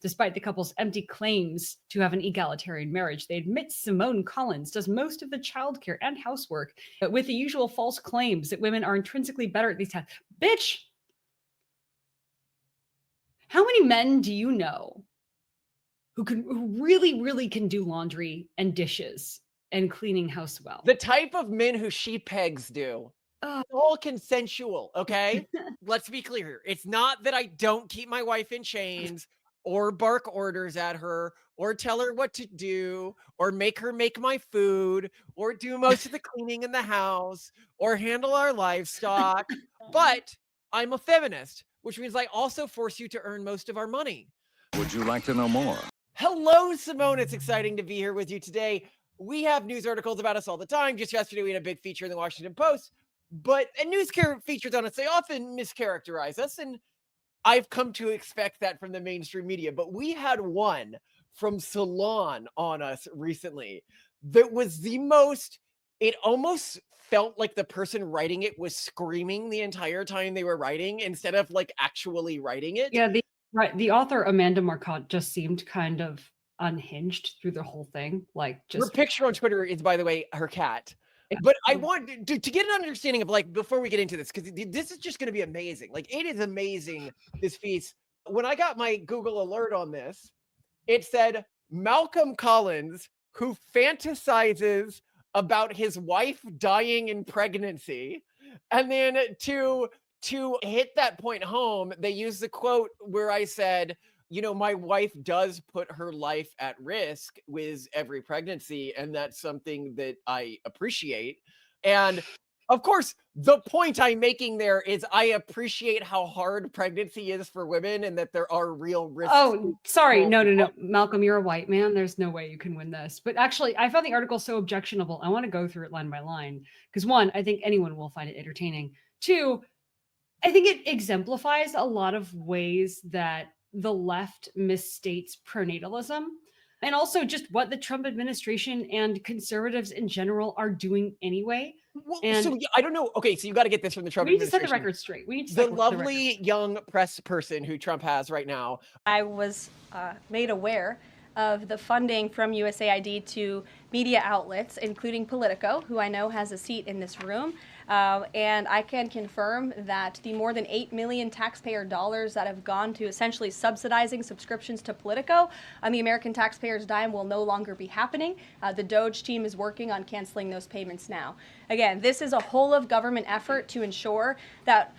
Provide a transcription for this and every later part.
Despite the couple's empty claims to have an egalitarian marriage, they admit Simone Collins does most of the childcare and housework, but with the usual false claims that women are intrinsically better at these tasks. Bitch! How many men do you know who really, really can do laundry and dishes and cleaning house well? The type of men who she pegs do. It's all consensual, okay? Let's be clear here. It's not that I don't keep my wife in chains or bark orders at her or tell her what to do or make her make my food or do most of the cleaning in the house or handle our livestock, but I'm a feminist, which means I also force you to earn most of our money. Would you like to know more? Hello, Simone. It's exciting to be here with you today. We have news articles about us all the time. Just yesterday, we had a big feature in the Washington Post. And news features on us, they often mischaracterize us. And I've come to expect that from the mainstream media. But we had one from Salon on us recently that was the most, it almost felt like the person writing it was screaming the entire time they were writing instead of like actually writing it. Yeah, the author Amanda Marcotte just seemed kind of unhinged through the whole thing. Like, Her just picture on Twitter is, by the way, her cat. But I want to get an understanding of, like, before we get into this, because this is just going to be amazing. Like, it is amazing, this piece. When I got my Google alert on this, it said Malcolm Collins, who fantasizes about his wife dying in pregnancy. And then to hit that point home, they used the quote where I said, you know, my wife does put her life at risk with every pregnancy, and that's something that I appreciate. And of course, the point I'm making there is I appreciate how hard pregnancy is for women and that there are real risks. Oh, sorry. No. Malcolm, you're a white man. There's no way you can win this. But actually, I found the article so objectionable. I want to go through it line by line. Because one, I think anyone will find it entertaining. Two, I think it exemplifies a lot of ways that the left misstates pronatalism, and also just what the Trump administration and conservatives in general are doing anyway. Well, And so I don't know. Okay, so you got to get this from the Trump we need to set the administration. record straight. We need to The set the record. lovely young press person who Trump has right now. I was made aware of the funding from USAID to media outlets, including Politico, who I know has a seat in this room. And I can confirm that the more than 8 million taxpayer dollars that have gone to essentially subsidizing subscriptions to Politico on the American taxpayers' dime will no longer be happening. The DOJ team is working on canceling those payments now. Again, this is a whole of government effort to ensure that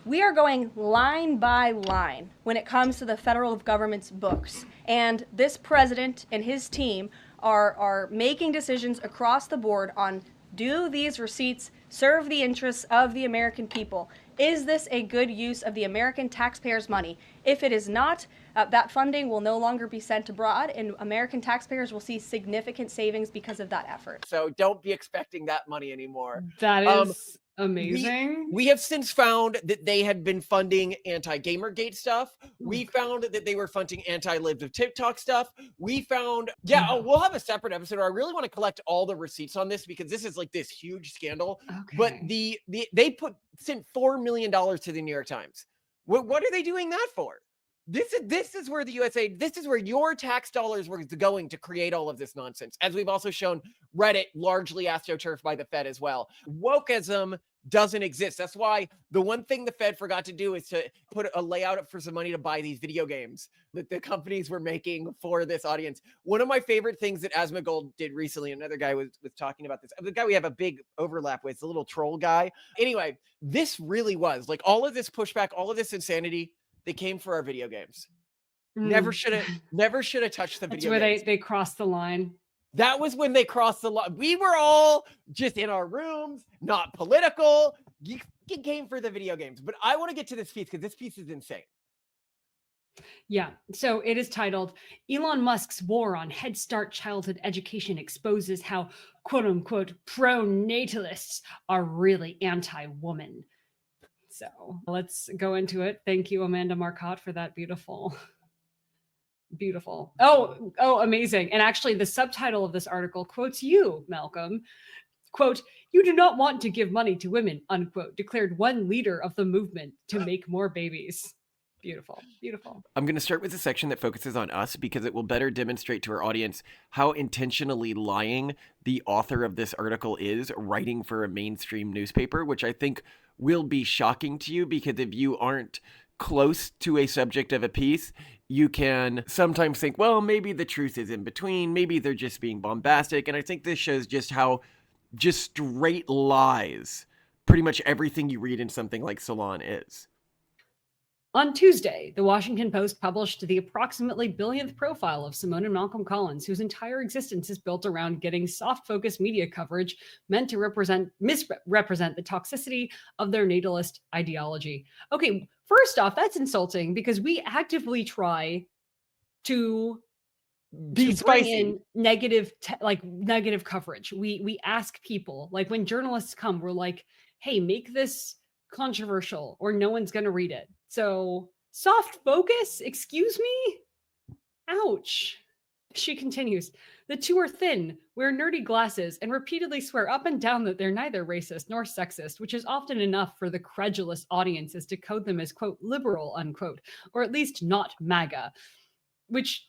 we are going line by line when it comes to the federal government's books. And this president and his team are making decisions across the board on, do these receipts serve the interests of the American people? Is this a good use of the American taxpayers' money? If it is not, that funding will no longer be sent abroad, and American taxpayers will see significant savings because of that effort. So don't be expecting that money anymore. That is amazing. We have since found that they had been funding anti-Gamergate stuff. We found that they were funding anti-Live of TikTok stuff. We found, we'll have a separate episode where I really want to collect all the receipts on this because this is like this huge scandal. Okay. But they sent $4 million to the New York Times. What are they doing that for? This is where the USA, this is where your tax dollars were going to create all of this nonsense. As we've also shown, Reddit largely astroturfed by the Fed as well. Wokeism doesn't exist. That's why the one thing the Fed forgot to do is to put a layout up for some money to buy these video games that the companies were making for this audience. One of my favorite things that Asmongold did recently, another guy was talking about this. The guy we have a big overlap with, the little troll guy. Anyway, this really was like all of this pushback, all of this insanity. They came for our video games. Never should have touched the video games. That's where they crossed the line. That was when they crossed the line. We were all just in our rooms, not political. You came for the video games. But I want to get to this piece because this piece is insane. Yeah. So it is titled, Elon Musk's War on Head Start Childhood Education Exposes How, quote unquote, pronatalists are really anti-woman. So let's go into it. Thank you, Amanda Marcotte, for that beautiful. Oh, amazing. And actually, the subtitle of this article quotes you, Malcolm. Quote, "You do not want to give money to women," unquote, declared one leader of the movement to make more babies. Beautiful. Beautiful. I'm going to start with a section that focuses on us because it will better demonstrate to our audience how intentionally lying the author of this article is writing for a mainstream newspaper, which I think will be shocking to you because if you aren't close to a subject of a piece, you can sometimes think, well, maybe the truth is in between. Maybe they're just being bombastic. And I think this shows just how just straight lies pretty much everything you read in something like Salon is. On Tuesday, the Washington Post published the approximately billionth profile of Simone and Malcolm Collins, whose entire existence is built around getting soft-focused media coverage meant to misrepresent the toxicity of their natalist ideology. Okay, first off, that's insulting because we actively try to Be bring spicy. in negative coverage. We ask people, like when journalists come, we're like, hey, make this controversial or no one's going to read it. So soft focus, excuse me? Ouch. She continues, the two are thin, wear nerdy glasses, and repeatedly swear up and down that they're neither racist nor sexist, which is often enough for the credulous audiences to code them as, quote, liberal, unquote, or at least not MAGA, which...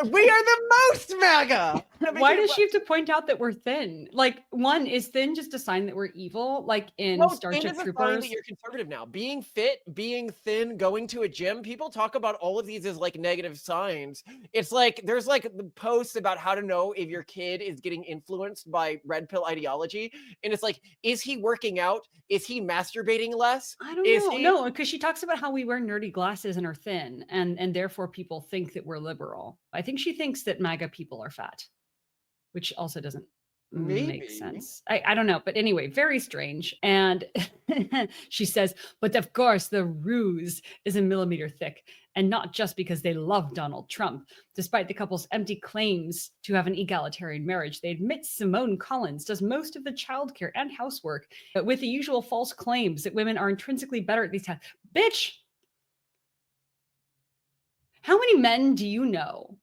We are the most MAGA. Why does she have to point out that we're thin? Like, one, is thin just a sign that we're evil? Like in No, Starship thin is a sign Troopers? that you're conservative now. Being fit, being thin, going to a gym, people talk about all of these as like negative signs. It's like there's like the posts about how to know if your kid is getting influenced by red pill ideology. And it's like, is he working out? Is he masturbating less? I don't know. No, because she talks about how we wear nerdy glasses and are thin, and therefore people think that we're liberal. I think she thinks that MAGA people are fat, which also doesn't make sense. I don't know. But anyway, very strange. And she says, but of course, the ruse is a millimeter thick, and not just because they love Donald Trump. Despite the couple's empty claims to have an egalitarian marriage, they admit Simone Collins does most of the childcare and housework, but with the usual false claims that women are intrinsically better at these tasks. Bitch! How many men do you know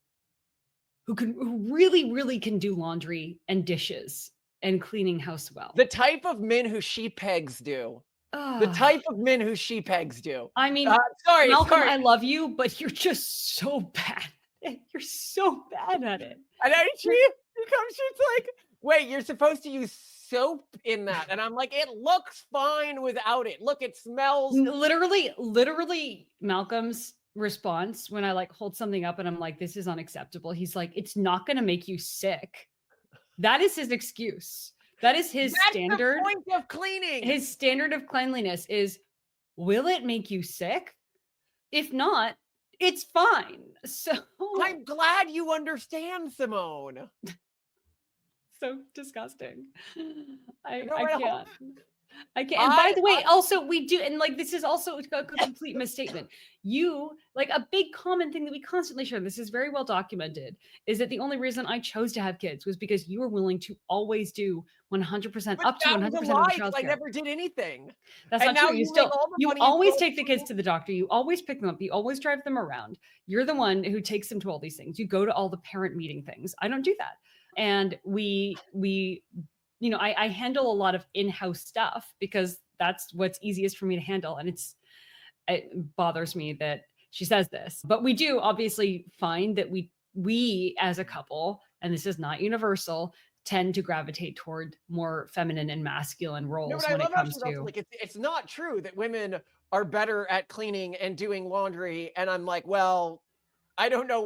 who really can do laundry and dishes and cleaning house well? The type of men who she pegs do. The type of men who she pegs do. I mean, Malcolm, I love you, but you're just so bad. You're so bad at it. And then she's like, wait, you're supposed to use soap in that. And I'm like, it looks fine without it. Look, it smells. Literally, Malcolm's response when I like hold something up and I'm like, this is unacceptable. He's like, it's not going to make you sick. That is his excuse. That is his standard. That's the point of cleaning. His standard of cleanliness is, will it make you sick? If not, it's fine. So I'm glad you understand, Simone. So disgusting. I can't. And by the way, also we do, and like this is also a complete misstatement. You, like a big common thing that we constantly share, this is very well documented, is that the only reason I chose to have kids was because you were willing to always do 100% up to 100% of the childcare. I never did anything. That's not true. You always take the kids to the doctor. You always pick them up. You always drive them around. You're the one who takes them to all these things. You go to all the parent meeting things. I don't do that. And we you know, I handle a lot of in-house stuff because that's what's easiest for me to handle. And it bothers me that she says this, but we do obviously find that we as a couple, and this is not universal, tend to gravitate toward more feminine and masculine roles when it comes to. Like, it's not true that women are better at cleaning and doing laundry. And I'm like, well, I don't know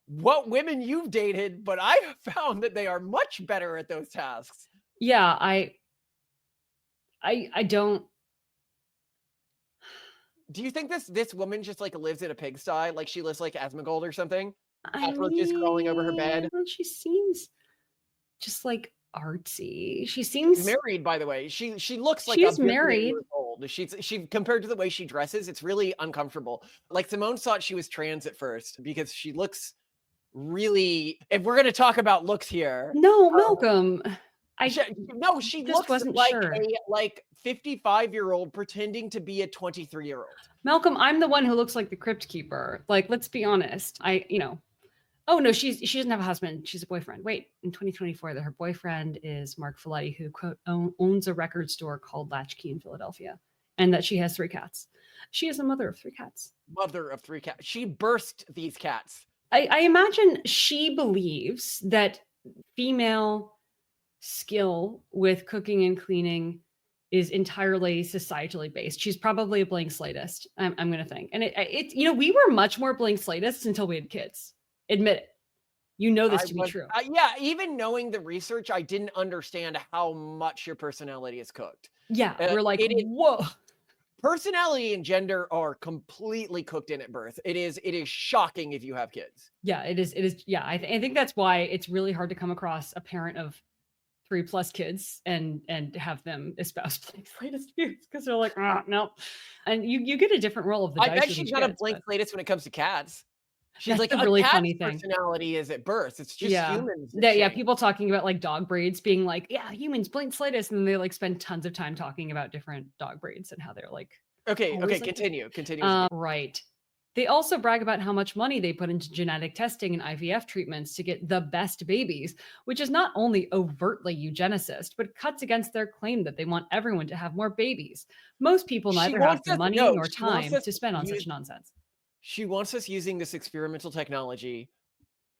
what women you've dated, but I have found that they are much better at those tasks. Yeah, I don't. Do you think this woman just like lives in a pigsty, like she lives like Asmongold or something? Cockroaches crawling over her bed. She seems just like artsy. She seems married, by the way. She looks like she's married. Old. She compared to the way she dresses, it's really uncomfortable. Like Simone thought she was trans at first because she looks really. If we're gonna talk about looks here, no, Malcolm. She looks like a 55-year-old pretending to be a 23-year-old. Malcolm, I'm the one who looks like the crypt keeper. Like, let's be honest. Oh no, she doesn't have a husband. She's a boyfriend. Wait, in 2024, her boyfriend is Mark Folletti, who quote owns a record store called Latchkey in Philadelphia, and that she has 3 cats. She is a mother of 3 cats. Mother of 3 cats. She birthed these cats. I imagine she believes that female skill with cooking and cleaning is entirely societally based. She's probably a blank slatist, I'm going to think. And it, we were much more blank slatists until we had kids. Admit it. You know this to be true. Yeah, even knowing the research, I didn't understand how much your personality is cooked. Yeah, we're like, whoa. Personality and gender are completely cooked in at birth. It is shocking if you have kids. Yeah, it is. Yeah, I think that's why it's really hard to come across a parent of 3+ kids and have them espouse blank slatist views, because they're like, no. And you get a different roll of the dice. I bet she's not a blank slatist when it comes to cats. She's like, a really funny thing. Personality is at birth. It's just humans. Yeah, people talking about like dog breeds being like, yeah, humans blank slatist, and then they like spend tons of time talking about different dog breeds and how they're like. Okay, continue. Right. They also brag about how much money they put into genetic testing and IVF treatments to get the best babies, which is not only overtly eugenicist, but cuts against their claim that they want everyone to have more babies. Most people neither have the money nor time to spend on such nonsense. She wants us using this experimental technology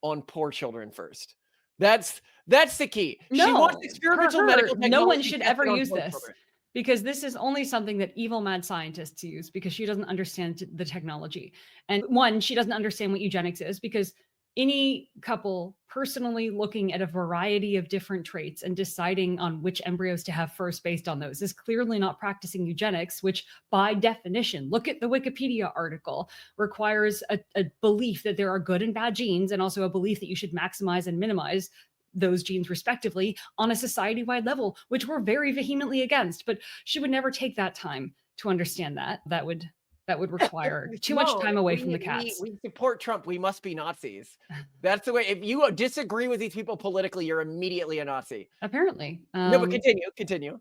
on poor children first. That's the key. No, she wants experimental medical technology. No one should ever use this. Children. Because this is only something that evil mad scientists use, because she doesn't understand the technology. And one, she doesn't understand what eugenics is, because any couple personally looking at a variety of different traits and deciding on which embryos to have first based on those is clearly not practicing eugenics, which by definition, look at the Wikipedia article, requires a belief that there are good and bad genes, and also a belief that you should maximize and minimize those genes respectively on a society-wide level, which we're very vehemently against. But she would never take that time to understand that. That would require too much time away from the cats. We support Trump. We must be Nazis. That's the way. If you disagree with these people politically, you're immediately a Nazi. Apparently. No, but continue.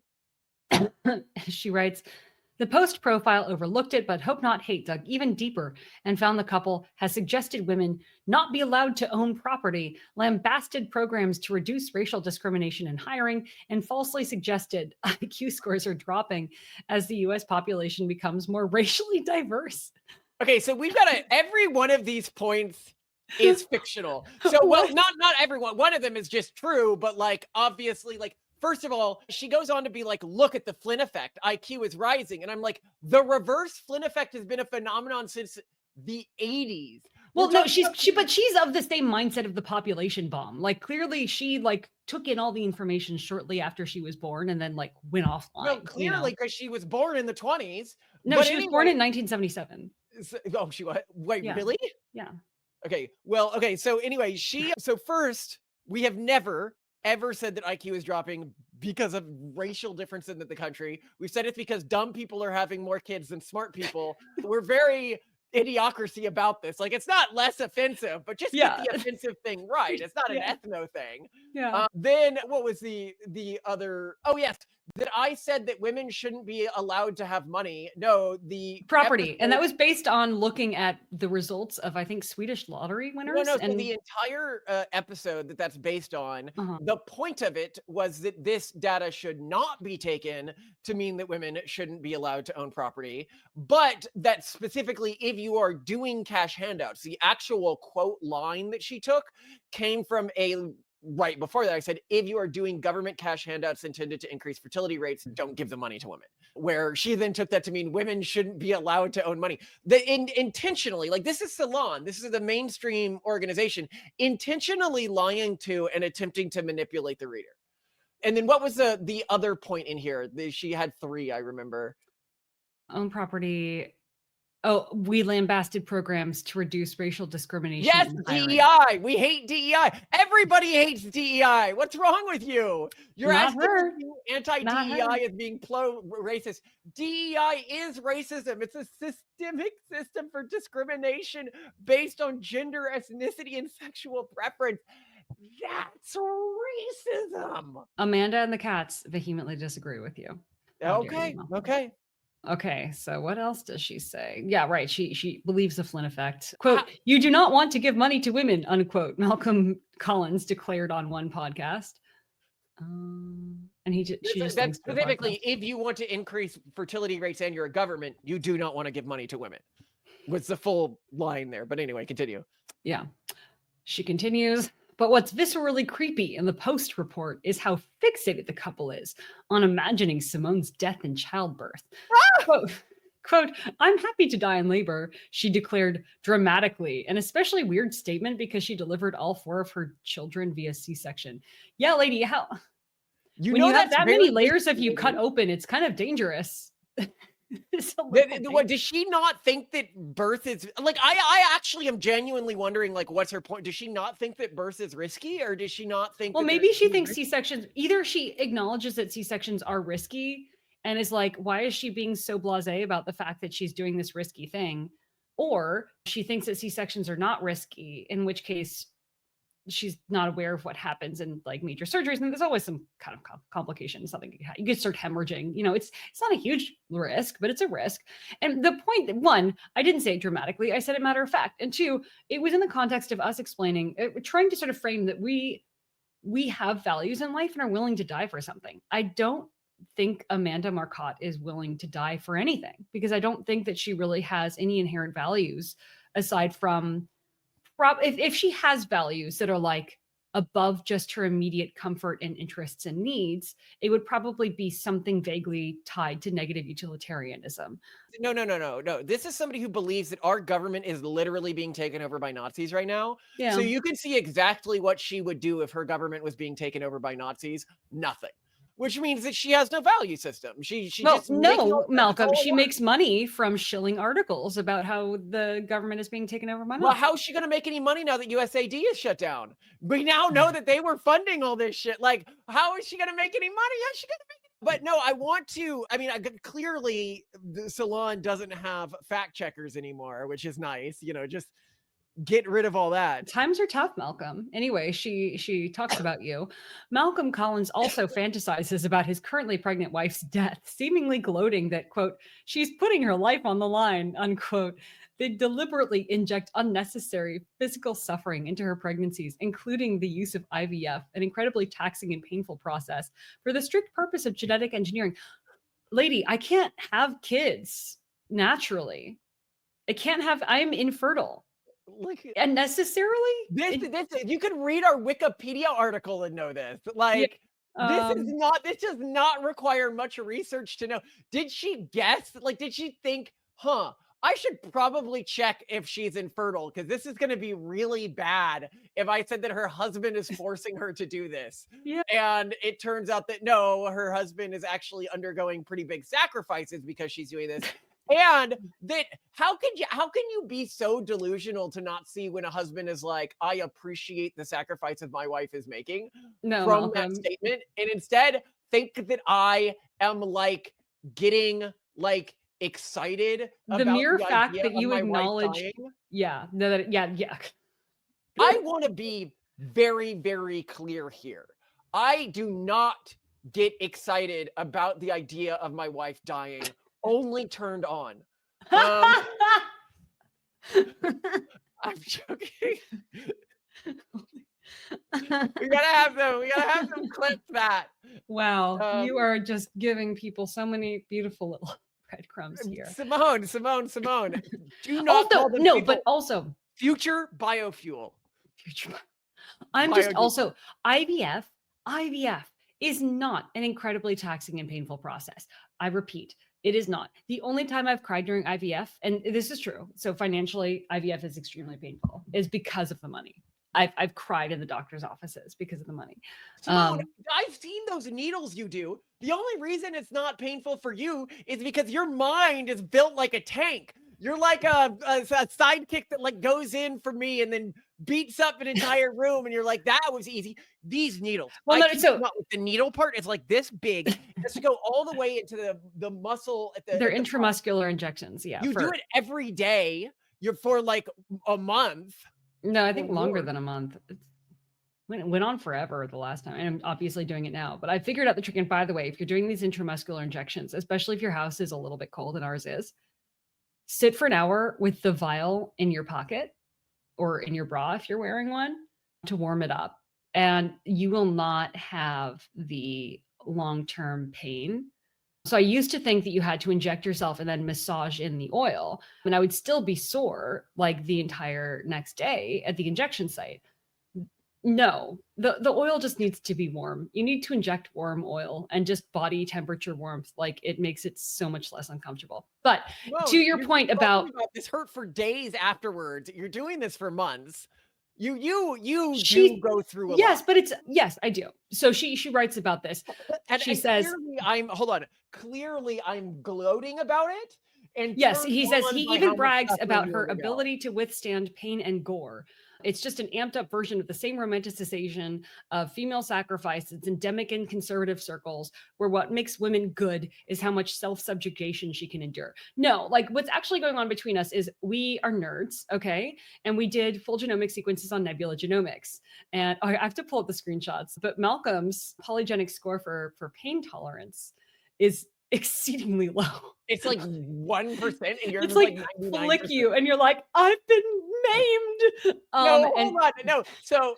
She writes, the Post profile overlooked it, but Hope Not Hate dug even deeper and found the couple has suggested women not be allowed to own property, lambasted programs to reduce racial discrimination in hiring, and falsely suggested IQ scores are dropping as the U.S. population becomes more racially diverse. Okay, so we've got every one of these points is fictional. So, well, not everyone. One of them is just true, but like obviously, like. First of all, she goes on to be like, look at the Flynn effect. IQ is rising. And I'm like, the reverse Flynn effect has been a phenomenon since the 80s. Well, no, she's of the same mindset of the population bomb. Like clearly she like took in all the information shortly after she was born and then like went offline. No, clearly because she was born in the 20s. No, she was born in 1977. Oh, she was? Wait, really? Yeah. Okay. Well, okay. So anyway, so first, we have never ever said that IQ is dropping because of racial difference in the country. We've said it's because dumb people are having more kids than smart people. We're very idiocracy about this. Like, it's not less offensive, but just get the offensive thing right. It's not an ethno thing. Yeah. Then what was the other? Oh, yes. That I said that women shouldn't be allowed to have money. No, the property. And that was based on looking at the results of, I think, Swedish lottery winners. No, so the entire episode that's based on, the point of it was that this data should not be taken to mean that women shouldn't be allowed to own property, but that specifically if you are doing cash handouts, the actual quote line that she took came from right before that, I said, if you are doing government cash handouts intended to increase fertility rates, don't give the money to women. Where she then took that to mean women shouldn't be allowed to own money. Intentionally, like this is Salon, this is the mainstream organization, intentionally lying to and attempting to manipulate the reader. And then what was the other point in here? She had 3, I remember. Own property. Oh, we lambasted programs to reduce racial discrimination. Yes, DEI. We hate DEI. Everybody hates DEI. What's wrong with you? You're asking anti-DEI as being pro-racist. DEI is racism. It's a systemic system for discrimination based on gender, ethnicity, and sexual preference. That's racism. Amanda and the cats vehemently disagree with you. Okay, so what else does she say? Yeah, right. She believes the Flynn effect. Quote, you do not want to give money to women, unquote, Malcolm Collins declared on one podcast. And she just That's thinks to apply for specifically if you want to increase fertility rates and you're a government, you do not want to give money to women. What's the full line there? But anyway, continue. Yeah. She continues, but what's viscerally creepy in the Post report is how fixated the couple is on imagining Simone's death in childbirth. Quote, I'm happy to die in labor, she declared dramatically, an especially weird statement because she delivered all 4 of her children via C-section. Yeah, lady, how? When you have that many layers of you cut open, it's kind of dangerous. What does she not think that birth is like? I actually am genuinely wondering, like, what's her point? Does she not think that birth is risky, or does she not think? Well, maybe she thinks C-sections. Either she acknowledges that C-sections are risky and is like, why is she being so blasé about the fact that she's doing this risky thing, or she thinks that C-sections are not risky, in which case she's not aware of what happens in like major surgeries, and there's always some kind of complications. Something you could start hemorrhaging. It's not a huge risk, but it's a risk. And the point that, 1, I didn't say it dramatically. I said it matter of fact. And 2, it was in the context of us explaining, trying to sort of frame that we have values in life and are willing to die for something. I don't think Amanda Marcotte is willing to die for anything, because I don't think that she really has any inherent values aside from if she has values that are like above just her immediate comfort and interests and needs, it would probably be something vaguely tied to negative utilitarianism. No. This is somebody who believes that our government is literally being taken over by Nazis right now. Yeah. So you can see exactly what she would do if her government was being taken over by Nazis. Nothing. Which means that she has no value system. Malcolm, she makes money from shilling articles about how the government is being taken over by Nazis. Well, how is she going to make any money now that USAID is shut down? We now know that they were funding all this shit. Like, how is she going to make any money? How's she going to make it? But no, clearly the Salon doesn't have fact checkers anymore, which is nice. Just get rid of all that. Times are tough, Malcolm. Anyway, she talks about you. Malcolm Collins also fantasizes about his currently pregnant wife's death, seemingly gloating that, quote, she's putting her life on the line, unquote. They deliberately inject unnecessary physical suffering into her pregnancies, including the use of IVF, an incredibly taxing and painful process, for the strict purpose of genetic engineering. Lady, I can't have kids naturally. I'm infertile. Like, unnecessarily? This you could read our Wikipedia article and know this. Like, this does not require much research to know. Did she guess? Like, did she think, I should probably check if she's infertile, because this is going to be really bad if I said that her husband is forcing her to do this. Yeah. And it turns out that no, her husband is actually undergoing pretty big sacrifices because she's doing this. And that how can you be so delusional to not see when a husband is like, I appreciate the sacrifice that my wife is making from that statement, and instead think that I am like getting like excited the about mere the fact idea that you of my wife acknowledge dying. yeah. I want to be very, very clear here. I do not get excited about the idea of my wife dying. Only turned on. I'm joking. We gotta have them clip that. Wow, you are just giving people so many beautiful little breadcrumbs here. Simone. Do not call them people. But also future biofuel. I'm just also IVF is not an incredibly taxing and painful process. I repeat, it is not. The only time I've cried during IVF, and this is true, so financially, IVF is extremely painful, is because of the money. I've cried in the doctor's offices because of the money. Simone, I've seen those needles you do. The only reason it's not painful for you is because your mind is built like a tank. You're like a sidekick that like goes in for me and then beats up an entire room, and you're like, that was easy. These needles. Well, the needle part is like this big. It has to go all the way into the muscle at the. They're intramuscular injections. Yeah, you do it every day. You're for like a month. No, I think longer than a month. It went on forever the last time. And I'm obviously doing it now. But I figured out the trick. And by the way, if you're doing these intramuscular injections, especially if your house is a little bit cold, and ours is, sit for an hour with the vial in your pocket or in your bra if you're wearing one to warm it up. and you will not have the long-term pain. So I used to think that you had to inject yourself and then massage in the oil, and I would still be sore like the entire next day at the injection site. No, the oil just needs to be warm. You need to inject warm oil and just body temperature warmth. Like, it makes it so much less uncomfortable. But Whoa, to your you're point talking about this hurt for days afterwards. You're doing this for months. You do she, go through a yes, lot. but it's, yes, I do. So she writes about this. And She says, clearly I'm gloating about it. And yes, turned he says on he by even how much brags suffering about you her undergo. ability to withstand pain and gore. It's just an amped up version of the same romanticization of female sacrifice. It's endemic in conservative circles, where what makes women good is how much self-subjugation she can endure. No, like, what's actually going on between us is we are nerds, okay? And we did full genomic sequences on nebula genomics. And I have to pull up the screenshots, but Malcolm's polygenic score for pain tolerance is exceedingly low. It's like 1%, and yours It's is like like flick 99%. you, and you're like, I've been maimed. No, And hold on. No, so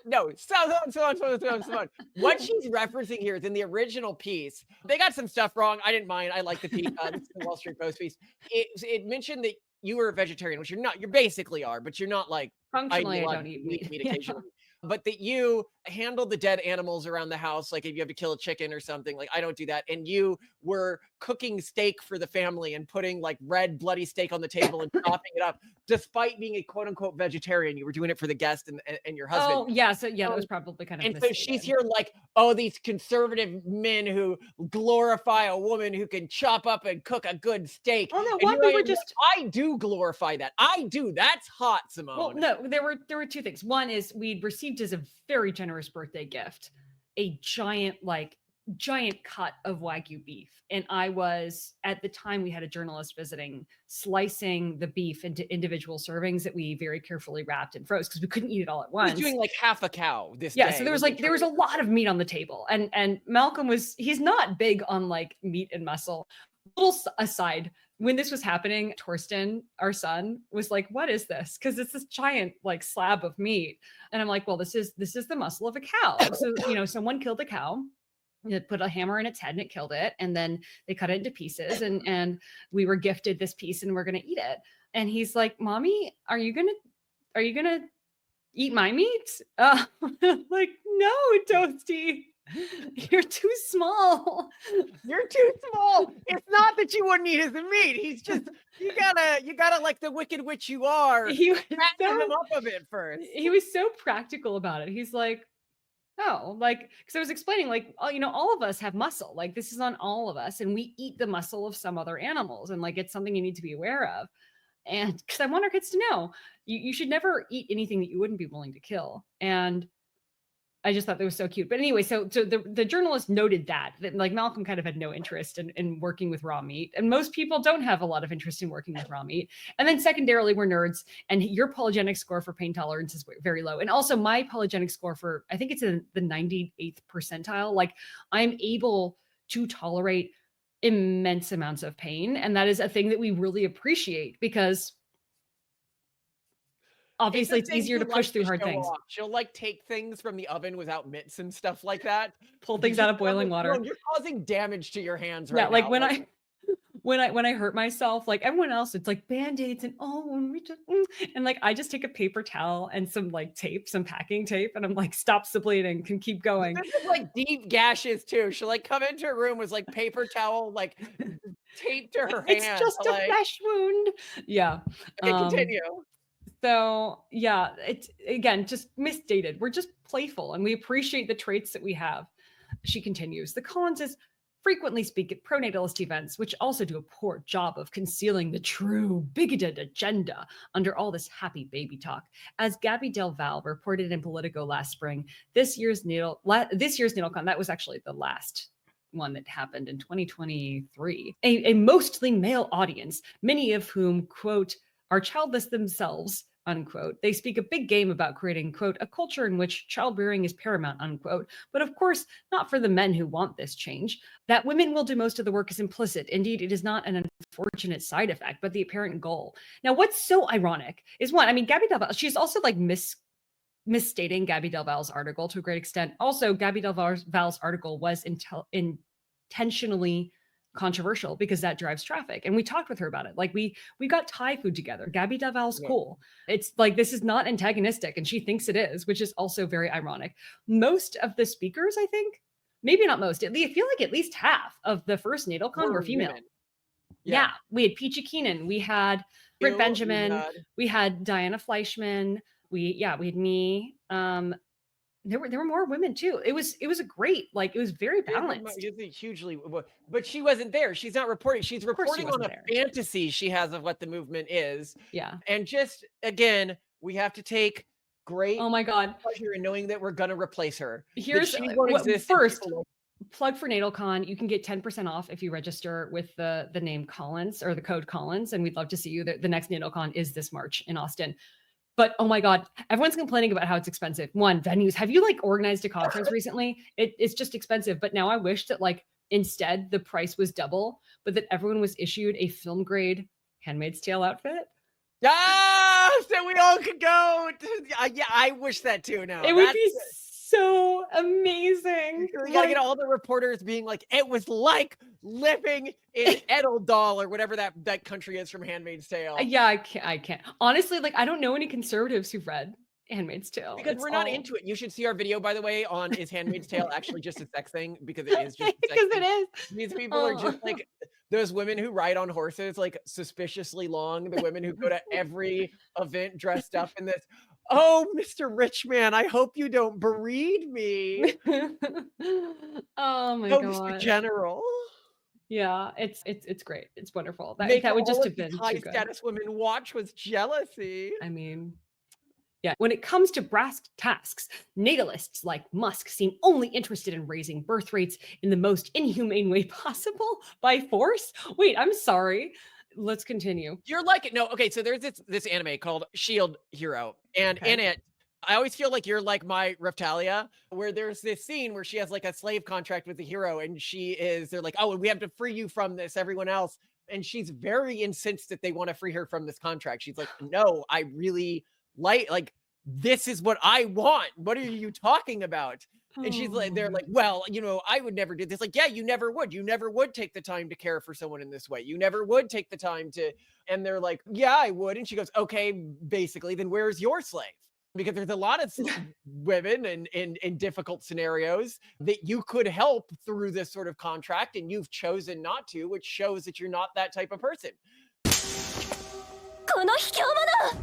on. What she's referencing here is in the original piece. They got some stuff wrong. I didn't mind. I like the piece. This is the Wall Street Post piece. It mentioned that you were a vegetarian, which you're not. You basically are, but you're not like functionally, I don't ideologically eat meat. meat Yeah. occasionally. But that you handle the dead animals around the house, like if you have to kill a chicken or something. Like, I don't do that. And you were cooking steak for the family and putting like red bloody steak on the table and chopping it up, despite being a quote unquote vegetarian. You were doing it for the guest and your husband. Oh, yeah. So yeah, that So- was probably kind of And so she's here like, oh, these conservative men who glorify a woman who can chop up and cook a good steak. Oh no, And what here we I were am just like, I do glorify that. I do. That's hot, Simone. well, no, there were two things. One is we'd received as a very generous birthday gift a giant cut of Wagyu beef. And I was, at the time, we had a journalist visiting, slicing the beef into individual servings that we very carefully wrapped and froze because we couldn't eat it all at I was once. doing like half a cow this day. Yeah, so there was a lot of meat on the table. And Malcolm he's not big on like meat and muscle. Little aside, when this was happening, Torsten, our son, was like, "What is this?" Because it's this giant like slab of meat. And I'm like, "Well, this is the muscle of a cow." So, someone killed a cow. They put a hammer in its head and it killed it. And then they cut it into pieces, and we were gifted this piece and we're gonna eat it. And he's like, "Mommy, are you gonna eat my meat?" Like, "No, Toasty, you're too small." You're too small. It's not that you wouldn't eat his meat. He's just you gotta like the wicked witch you are. He was Fatten him up a bit first. he was so practical about it. He's like, "Oh," like, because I was explaining, like, all of us have muscle. Like, this is on all of us, and we eat the muscle of some other animals, and like, it's something you need to be aware of. And because I want our kids to know, you should never eat anything that you wouldn't be willing to kill. And I just thought that was so cute. But anyway, so the journalist noted that like Malcolm kind of had no interest in working with raw meat. And most people don't have a lot of interest in working with raw meat. And then secondarily, we're nerds. And your polygenic score for pain tolerance is very low. And also my polygenic score for, I think it's in the 98th percentile. Like, I'm able to tolerate immense amounts of pain. And that is a thing that we really appreciate, because obviously it's easier to push through hard things. She'll like take things from the oven without mitts and stuff like that. Pull things out of boiling water. You're causing damage to your hands right Yeah, like now. when I hurt myself, like everyone else, it's like Band-Aids and and like I just take a paper towel and some like tape, some packing tape, and I'm like, "Stops the bleeding, can keep going." This is like deep gashes too. She'll like come into her room with like paper towel like taped to her hand. It's just a flesh wound. Yeah. Okay, continue. So yeah, it's again just misstated. We're just playful and we appreciate the traits that we have. She continues. The Collinses frequently speak at pronatalist events, which also do a poor job of concealing the true bigoted agenda under all this happy baby talk. As Gabby Del Val reported in Politico last spring, this year's NatalCon, that was actually the last one that happened in 2023, a mostly male audience, many of whom, quote, are childless themselves, unquote. They speak a big game about creating, quote, a culture in which childbearing is paramount, unquote. But of course, not for the men who want this change. That women will do most of the work is implicit. Indeed, it is not an unfortunate side effect, but the apparent goal. Now, what's so ironic is one, I mean, Gabby Del Val, she's also like Miss misstating Gabby Delval's article to a great extent. Also, Gabby Delval's article was intentionally controversial because that drives traffic. And we talked with her about it. Like we got Thai food together. Gabby Delval's cool. It's like, this is not antagonistic, and she thinks it is, which is also very ironic. Most of the speakers, I think, maybe not most, I feel like at least half of the first NatalCon were female. Women. Yeah. We had Peachy Keenan, we had Britt Benjamin, we had Diana Fleischman, we had me. There were more women too. It was a great, like, it was very balanced. Hugely, but she wasn't there. She's not reporting. She's reporting on a fantasy she has of what the movement is. Yeah. And just, again, we have to take great oh my God pleasure in knowing that we're going to replace her. Here's first plug for NatalCon. You can get 10% off if you register with the name Collins or the code Collins. And we'd love to see you. The next NatalCon is this March in Austin. But oh my God, everyone's complaining about how it's expensive. One, venues. Have you like organized a conference recently? It's just expensive. But now I wish that like instead the price was double, but that everyone was issued a film grade Handmaid's Tale outfit. Ah, so we all could go. Yeah, I wish that too now. It would be so amazing. We gotta get all the reporters being like, it was like living in Edeldal or whatever that country is from Handmaid's Tale. Yeah, I can't. Honestly, like I don't know any conservatives who've read Handmaid's Tale. Because we're not into it. You should see our video, by the way, on is Handmaid's Tale actually just a sex thing? Because it is just a sex because thing. it is. These people are just like those women who ride on horses like suspiciously long, the women who go to every event dressed up in this. Oh, Mr. Rich Man, I hope you don't beread me. Oh my God. Mr. General. Yeah, it's great. It's wonderful. That would just have been high status women watch with jealousy. I mean, yeah. When it comes to brass tasks, Natalists like Musk seem only interested in raising birth rates in the most inhumane way possible by force. Wait, I'm sorry. Let's continue. You're like it. No, okay. So there's this anime called Shield Hero, and in it, I always feel like you're like my Reptalia, where there's this scene where she has like a slave contract with the hero, and they're like, oh, we have to free you from this, everyone else. And she's very incensed that they want to free her from this contract. She's like, no, I really like, this is what I want. What are you talking about? And she's like, they're like, well, I would never do this. Like, yeah, you never would. You never would take the time to care for someone in this way. You never would take the time to, and they're like, yeah, I would. And she goes, okay, basically, then where's your slave? Because there's a lot of women in difficult scenarios that you could help through this sort of contract, and you've chosen not to, which shows that you're not that type of person. この卑怯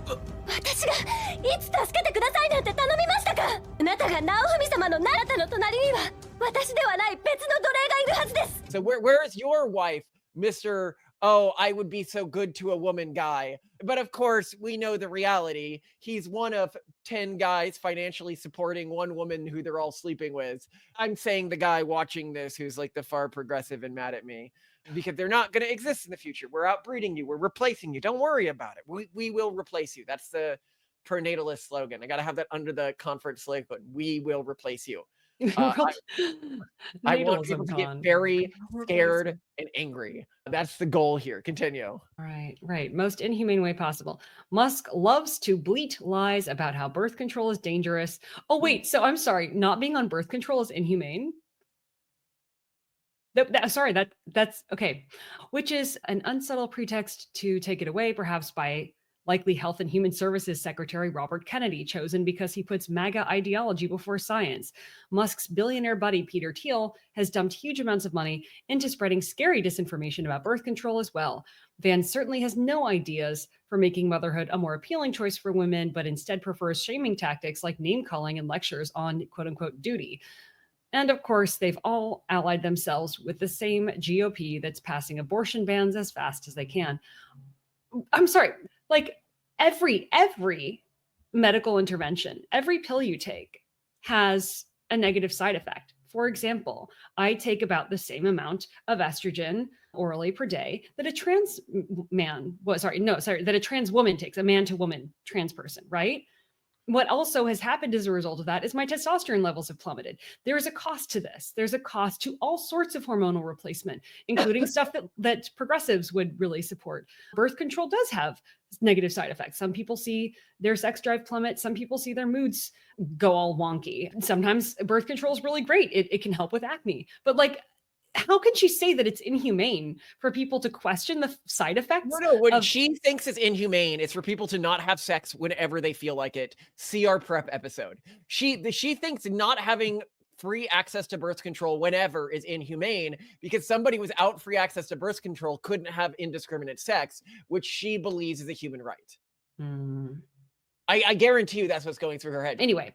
者！私がいつ助けてくださいなんて頼みましたか？あなたが直文様のあなたの隣には私ではない別の奴隷がいるはずです。 So where is your wife, Mr. Oh, I would be so good to a woman guy? But of course, we know the reality. He's one of 10 guys financially supporting one woman who they're all sleeping with. I'm saying the guy watching this who's like the far progressive and mad at me. Because they're not going to exist in the future. We're outbreeding you. We're replacing you. Don't worry about it. We will replace you. That's the Pronatalist slogan. I got to have that under the conference slogan. We will replace you. I want people to get very scared and angry. That's the goal here. Continue. Right. Most inhumane way possible. Musk loves to bleat lies about how birth control is dangerous. Oh, wait. So I'm sorry. Not being on birth control is inhumane? That's okay. Which is an unsubtle pretext to take it away, perhaps by likely Health and Human Services Secretary Robert Kennedy, chosen because he puts MAGA ideology before science. Musk's billionaire buddy, Peter Thiel, has dumped huge amounts of money into spreading scary disinformation about birth control as well. Van certainly has no ideas for making motherhood a more appealing choice for women, but instead prefers shaming tactics like name-calling and lectures on quote-unquote duty. And of course, they've all allied themselves with the same GOP that's passing abortion bans as fast as they can. I'm sorry, like every medical intervention, every pill you take has a negative side effect. For example, I take about the same amount of estrogen orally per day that a trans woman takes, a man to woman trans person, right? what also has happened as a result of that is my testosterone levels have plummeted. There is a cost to this. There's a cost to all sorts of hormonal replacement, including stuff that progressives would really support. Birth control does have negative side effects. Some people see their sex drive plummet. Some people see their moods go all wonky. Sometimes birth control is really great. It can help with acne. But like, how can she say that it's inhumane for people to question the side effects? No, what she thinks is inhumane is for people to not have sex whenever they feel like it. See our prep episode. She thinks not having free access to birth control whenever is inhumane because somebody without free access to birth control couldn't have indiscriminate sex, which she believes is a human right. I guarantee you that's what's going through her head. Anyway,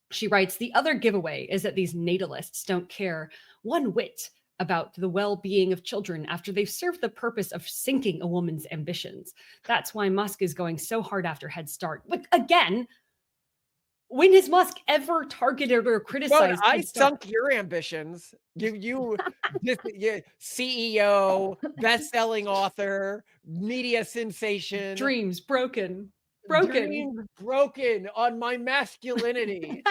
she writes, the other giveaway is that these natalists don't care one whit about the well-being of children after they've served the purpose of sinking a woman's ambitions. That's why Musk is going so hard after Head Start. But again, when has Musk ever targeted or criticized? I sunk your ambitions. You CEO, best-selling author, media sensation. Dreams broken. Dreams broken on my masculinity.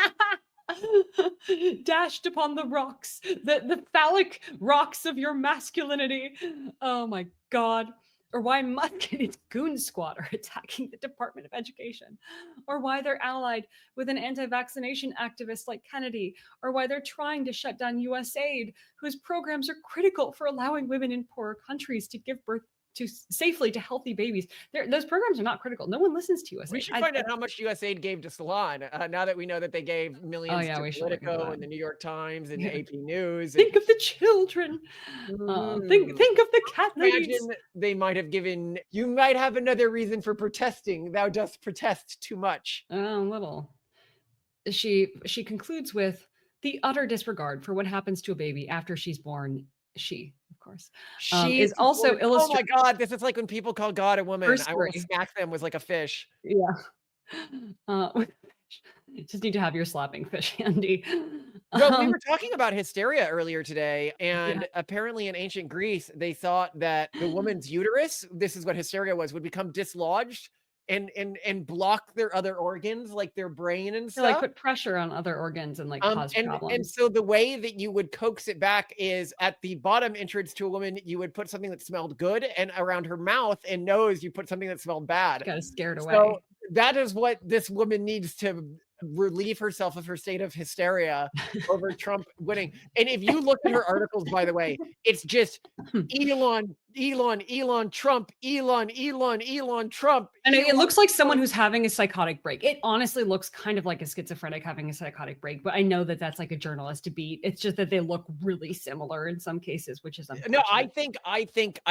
Dashed upon the rocks, the phallic rocks of your masculinity. Oh my God. Or why Musk and his goon squad are attacking the Department of Education, or why they're allied with an anti-vaccination activist like Kennedy, or why they're trying to shut down USAID, whose programs are critical for allowing women in poorer countries to give birth to safely to healthy babies. Those programs are not critical. No one listens to us. We should find out how much USAID gave to Salon. Now that we know that they gave millions to Politico and the New York Times and AP News. Think of the children. Think of the cat ladies. Imagine they might have given. You might have another reason for protesting. Thou dost protest too much. A little. She concludes with the utter disregard for what happens to a baby after she's born. She, of course, is also illustrated. Oh my God, this is like when people call God a woman. I will smack them with like a fish. Yeah. Just need to have your slapping fish handy. Well, we were talking about hysteria earlier today, and apparently in ancient Greece, they thought that the woman's uterus, this is what hysteria was, would become dislodged and block their other organs, like their brain and stuff. Like put pressure on other organs and like cause problems. And so the way that you would coax it back is at the bottom entrance to a woman, you would put something that smelled good, and around her mouth and nose, you put something that smelled bad. Got scared away. So that is what this woman needs to relieve herself of her state of hysteria over Trump winning. And if you look at her articles, by the way, it's just Elon, Trump, Elon, Trump. And it looks like someone who's having a psychotic break. It honestly looks kind of like a schizophrenic having a psychotic break, but I know that that's like a journalist to beat. It's just that they look really similar in some cases, which is unfortunate. No, I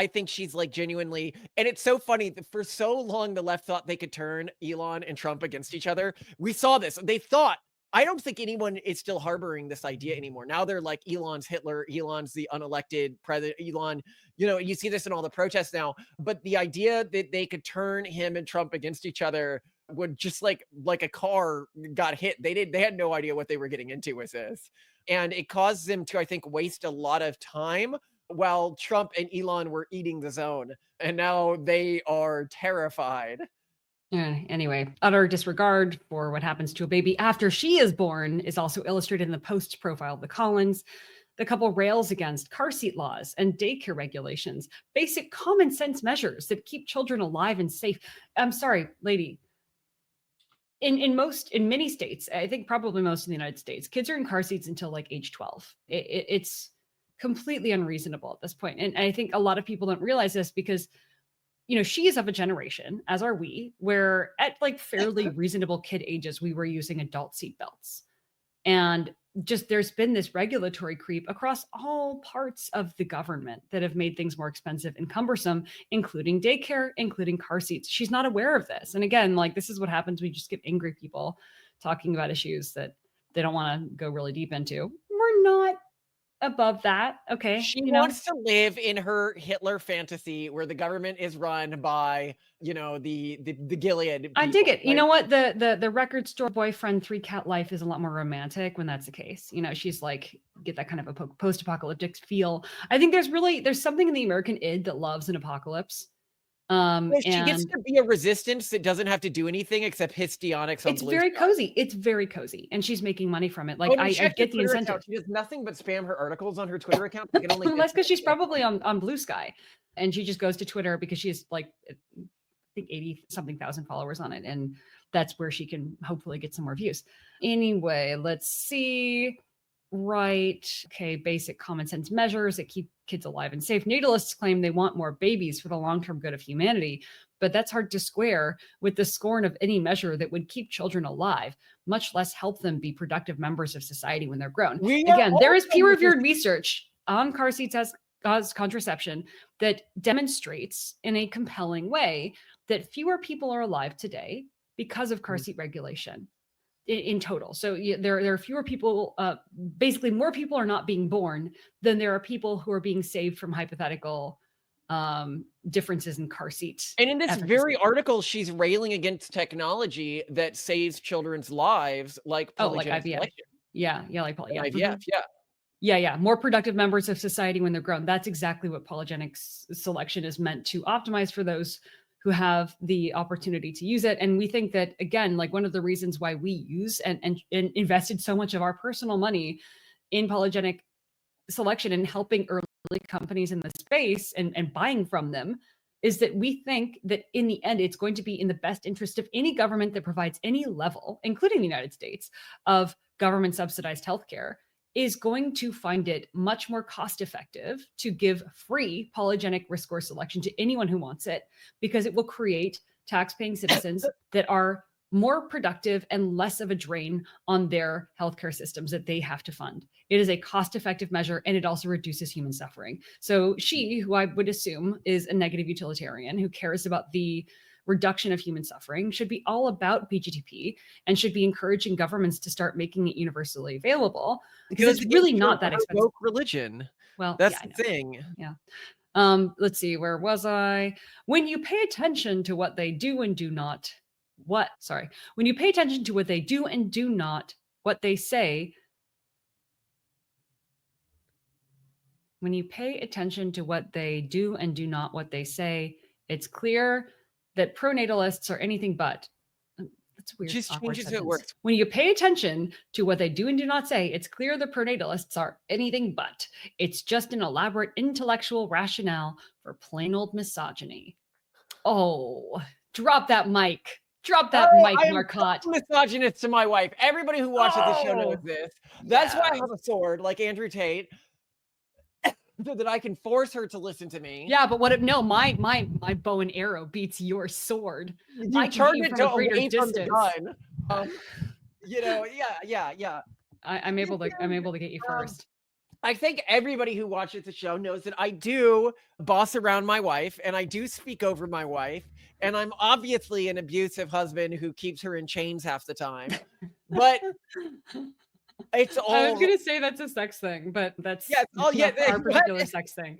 think she's like genuinely, and it's so funny that for so long the left thought they could turn Elon and Trump against each other. We saw this. They thought, I don't think anyone is still harboring this idea anymore. Now they're like, Elon's Hitler, Elon's the unelected president, Elon, you see this in all the protests now, but the idea that they could turn him and Trump against each other would just like a car got hit. They had no idea what they were getting into with this. And it caused them to, I think, waste a lot of time while Trump and Elon were eating the zone. And now they are terrified. Anyway, utter disregard for what happens to a baby after she is born is also illustrated in the post profile of the Collins. The couple rails against car seat laws and daycare regulations, basic common sense measures that keep children alive and safe. I'm sorry, lady. In many states, I think probably most in the United States, kids are in car seats until like age 12. It's completely unreasonable at this point. And I think a lot of people don't realize this because she is of a generation, as are we, where at like fairly reasonable kid ages, we were using adult seat belts. And just there's been this regulatory creep across all parts of the government that have made things more expensive and cumbersome, including daycare, including car seats. She's not aware of this. And again, like this is what happens when you just get angry people talking about issues that they don't want to go really deep into. We're not above that. Okay. She wants to live in her Hitler fantasy where the government is run by, the Gilead people. I dig it. Right? You know what? The record store boyfriend 3-cat life is a lot more romantic when that's the case. She's like, get that kind of a post-apocalyptic feel. I think there's something in the American id that loves an apocalypse. Well, she gets And to be a resistance that doesn't have to do anything except histrionics on it's Blue very Sky. cozy. It's very cozy. And she's making money from it. Like, When you I check her get the Twitter incentive. account, she does nothing but spam her articles on her Twitter account. You can only Well, that's because she's spam. probably on Blue Sky. And she just goes to Twitter because she has like, I think 80 something thousand followers on it. And that's where she can hopefully get some more views. Anyway, let's see. Right. Okay. Basic common sense measures that keep kids alive and safe. Natalists claim they want more babies for the long-term good of humanity, but that's hard to square with the scorn of any measure that would keep children alive, much less help them be productive members of society when they're grown. Again, there is peer-reviewed research on car seats as contraception that demonstrates in a compelling way that fewer people are alive today because of car seat regulation in total. So there are fewer people, basically more people are not being born than there are people who are being saved from hypothetical differences in car seats. And in this efficacy. very article, she's railing against technology that saves children's lives, like like polygenic IVF. selection. Yeah, like And IVF. IVF, yeah. Yeah. More productive members of society when they're grown. That's exactly what polygenic selection is meant to optimize for those who have the opportunity to use it. And we think that, again, like one of the reasons why we use and invested so much of our personal money in polygenic selection and helping early companies in the space and buying from them is that we think that in the end, it's going to be in the best interest of any government that provides any level, including the United States, of government subsidized healthcare, is going to find it much more cost effective to give free polygenic risk score selection to anyone who wants it, because it will create tax-paying citizens that are more productive and less of a drain on their healthcare systems that they have to fund. It is a cost-effective measure, and it also reduces human suffering. So she, who I would assume is a negative utilitarian who cares about the reduction of human suffering, should be all about PGTP and should be encouraging governments to start making it universally available, because it's really not that expensive. Woke religion. Well, That's yeah, the thing. Yeah. Let's see, where was I? When you pay attention to what they do and do not, when you pay attention to what they do and do not, what they say, when you pay attention to what they do and do not what they say, it's clear that pronatalists are anything but. That's weird. Just changes it works. When you pay attention to what they do and do not say, it's clear the pronatalists are anything but. It's just an elaborate intellectual rationale for plain old misogyny. Oh, drop that mic. Drop that mic, Marcotte. I'm misogynist to my wife. Everybody who watches the show knows this. That's why I have a sword like Andrew Tate, so that I can force her to listen to me. Yeah, but what if my bow and arrow beats your sword? You charge it to away from the gun. Yeah. I'm able to get you first. I think everybody who watches the show knows that I do boss around my wife and I do speak over my wife, and I'm obviously an abusive husband who keeps her in chains half the time. But it's all. I was gonna say that's a sex thing, but that's our particular sex thing.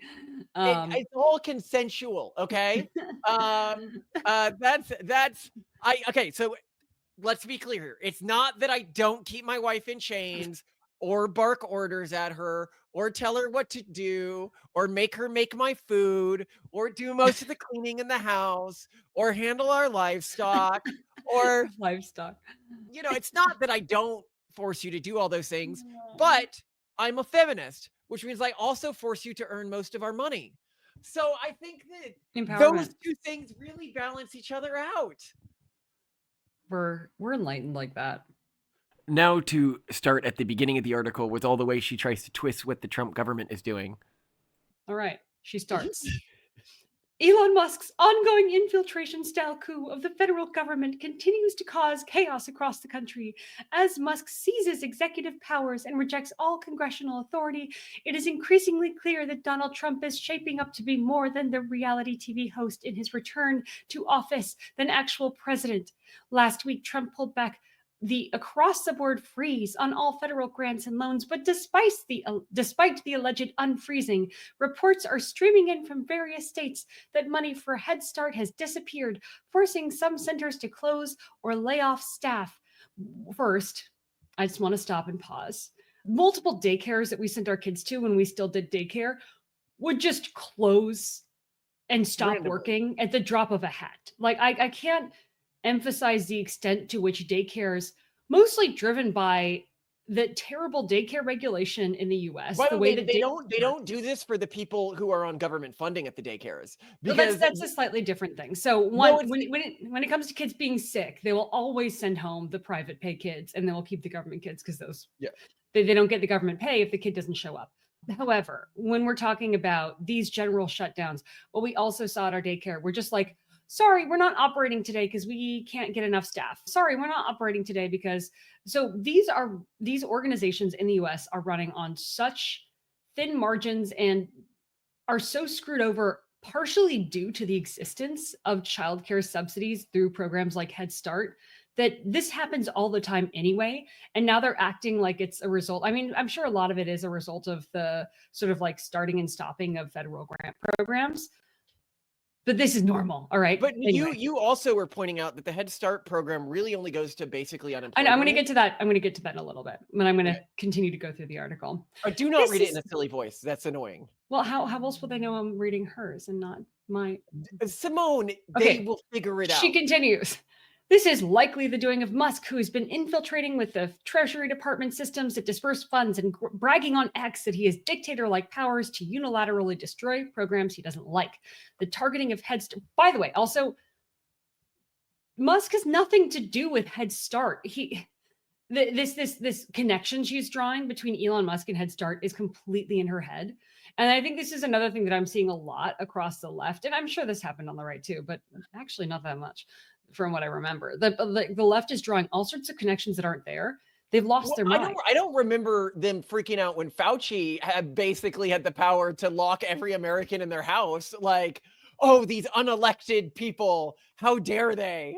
It's all consensual, okay? Okay. So let's be clear here. It's not that I don't keep my wife in chains or bark orders at her or tell her what to do or make her make my food or do most of the cleaning in the house or handle our livestock or livestock. It's not that I don't force you to do all those things, but I'm a feminist, which means I also force you to earn most of our money. So I think that those two things really balance each other out. We're enlightened like that. Now to start at the beginning of the article with all the ways she tries to twist what the Trump government is doing. All right, she starts. Elon Musk's ongoing infiltration-style coup of the federal government continues to cause chaos across the country. As Musk seizes executive powers and rejects all congressional authority, it is increasingly clear that Donald Trump is shaping up to be more than the reality TV host in his return to office than actual president. Last week, Trump pulled back the across-the-board freeze on all federal grants and loans, but despite the alleged unfreezing, reports are streaming in from various states that money for Head Start has disappeared, forcing some centers to close or lay off staff. First, I just want to stop and pause. Multiple daycares that we sent our kids to when we still did daycare would just close and stop Randomly. working at the drop of a hat. Like I can't emphasize the extent to which daycares, mostly driven by the terrible daycare regulation in the US, By the the way way, that they don't do this for the people who are on government funding at the daycares, Well, because that's a slightly different thing. So No, one, when it comes to kids being sick, they will always send home the private pay kids, and they will keep the government kids because those Yeah. they don't get the government pay if the kid doesn't show up. However, when we're talking about these general shutdowns, what we also saw at our daycare, we're just like, sorry, we're not operating today because we can't get enough staff. Sorry, we're not operating today because so these organizations in the US are running on such thin margins and are so screwed over partially due to the existence of childcare subsidies through programs like Head Start that this happens all the time anyway. And now they're acting like it's a result. I mean, I'm sure a lot of it is a result of the sort of like starting and stopping of federal grant programs. But this is normal, all right? But Anyway. you also were pointing out that the Head Start program really only goes to basically I unemployed know, I'm going to women. get to that. I'm going to get to that in a little bit, but I'm going to Okay. continue to go through the article. Do not This read it is- in a silly voice. That's annoying. Well, how else will they know I'm reading hers and not my? Simone, Okay. they will figure it out. She continues. This is likely the doing of Musk, who has been infiltrating with the Treasury Department systems that disperse funds and bragging on X that he has dictator-like powers to unilaterally destroy programs he doesn't like. The targeting of Head Start. By the way, also, Musk has nothing to do with Head Start. This connection she's drawing between Elon Musk and Head Start is completely in her head. And I think this is another thing that I'm seeing a lot across the left. And I'm sure this happened on the right too, but actually not that much from what I remember. The left is drawing all sorts of connections that aren't there. They've lost their mind. I don't remember them freaking out when Fauci basically had the power to lock every American in their house. Like, oh, these unelected people, how dare they?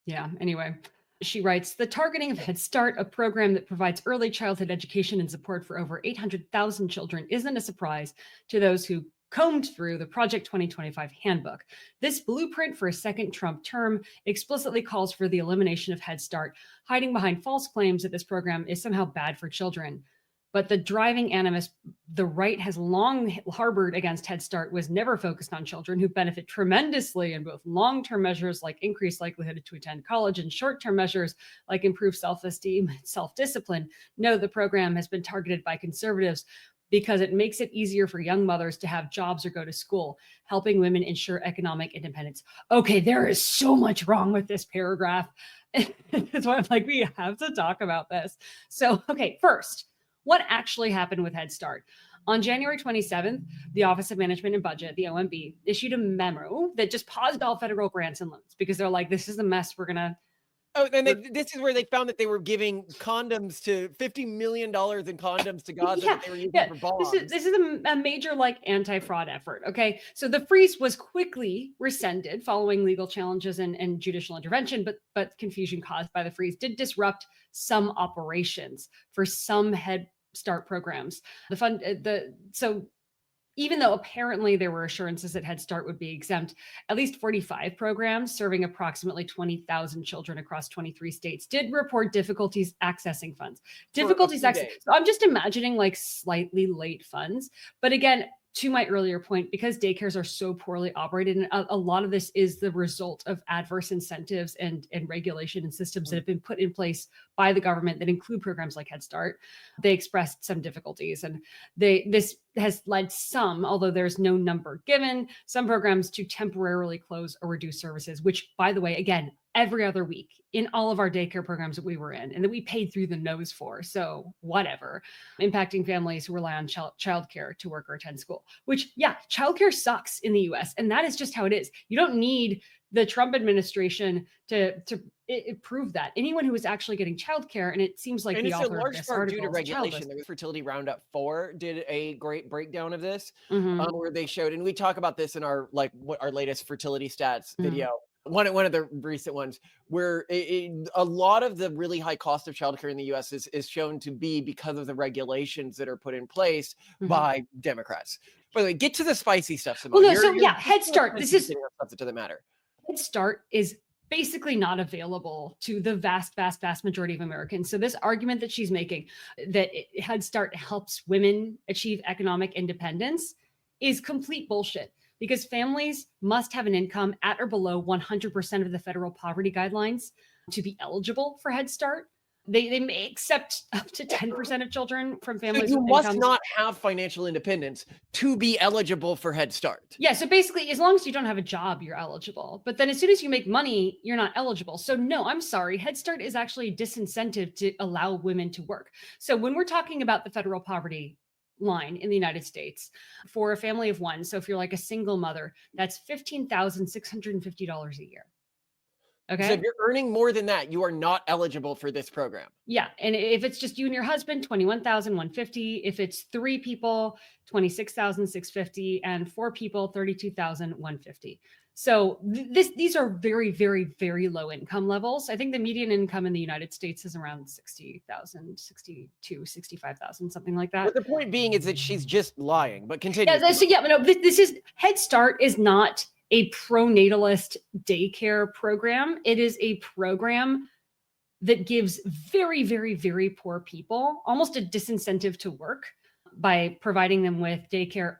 Yeah, anyway. She writes, the targeting of Head Start, a program that provides early childhood education and support for over 800,000 children, isn't a surprise to those who combed through the Project 2025 handbook. This blueprint for a second Trump term explicitly calls for the elimination of Head Start, hiding behind false claims that this program is somehow bad for children. But the driving animus the right has long harbored against Head Start was never focused on children who benefit tremendously in both long-term measures like increased likelihood to attend college and short-term measures like improved self-esteem and self-discipline. No, the program has been targeted by conservatives because it makes it easier for young mothers to have jobs or go to school, helping women ensure economic independence. Okay, there is so much wrong with this paragraph. That's why I'm like, we have to talk about this. So, okay, first, what actually happened with Head Start? On January 27th, the Office of Management and Budget, the OMB, issued a memo that just paused all federal grants and loans because they're like, this is a mess. We're going to. Oh, and this is where they found that they were giving condoms to $50 million in condoms to Gaza that they were using for bombs. This is a major like anti-fraud effort. Okay. So the freeze was quickly rescinded following legal challenges and judicial intervention, but confusion caused by the freeze did disrupt some operations for some Head Start programs. So even though apparently there were assurances that Head Start would be exempt, at least 45 programs serving approximately 20,000 children across 23 states did report difficulties accessing funds. So I'm just imagining like slightly late funds. But again, to my earlier point, because daycares are so poorly operated, and a lot of this is the result of adverse incentives and regulation and systems that have been put in place by the government that include programs like Head Start, they expressed some difficulties. And this has led some, although there's no number given, some programs to temporarily close or reduce services, which, by the way, again, every other week in all of our daycare programs that we were in and that we paid through the nose for. So whatever, impacting families who rely on childcare to work or attend school, which, yeah, childcare sucks in the US. And that is just how it is. You don't need the Trump administration to prove that. Anyone who is actually getting childcare, and it seems like and the it's author a of large this part article due to is regulation. The Fertility Roundup 4 did a great breakdown of this, Mhm. where they showed, and we talk about this in our our latest fertility stats Mhm. video. One of the recent ones where a lot of the really high cost of childcare in the U.S. is shown to be because of the regulations that are put in place Mhm. by Democrats. By the way, get to the spicy stuff, Simone. Well, no, Head Start. This is stuff that doesn't matter. Head Start is basically not available to the vast majority of Americans. So this argument that she's making that Head Start helps women achieve economic independence is complete bullshit. because families must have an income at or below 100% of the federal poverty guidelines to be eligible for Head Start. They may accept up to 10% of children from So families you with must incomes. not have financial independence to be eligible for Head Start. Yeah, so basically, as long as you don't have a job, you're eligible. But then as soon as you make money, you're not eligible. So no, I'm sorry. Head Start is actually a disincentive to allow women to work. So when we're talking about the federal poverty line in the United States for a family of one, so if you're like a single mother, that's $15,650 a year. So Okay. if you're earning more than that, you are not eligible for this program. Yeah. And if it's just you and your husband, 21,150. If it's 3 people, 26,650, and 4 people, 32,150. So these are very, very, very low income levels. I think the median income in the United States is around 60,000, 62, 65,000, something like that. But the point being is that she's just lying, but continue. Yeah, so yeah, no, this is Head Start is not a pronatalist daycare program. It is a program that gives very, very, very poor people almost a disincentive to work by providing them with daycare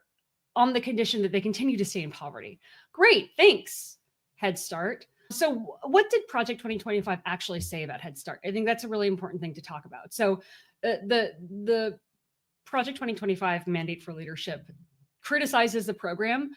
on the condition that they continue to stay in poverty. Great, thanks, Head Start. So what did Project 2025 actually say about Head Start? I think that's a really important thing to talk about. So the Project 2025 mandate for leadership criticizes the program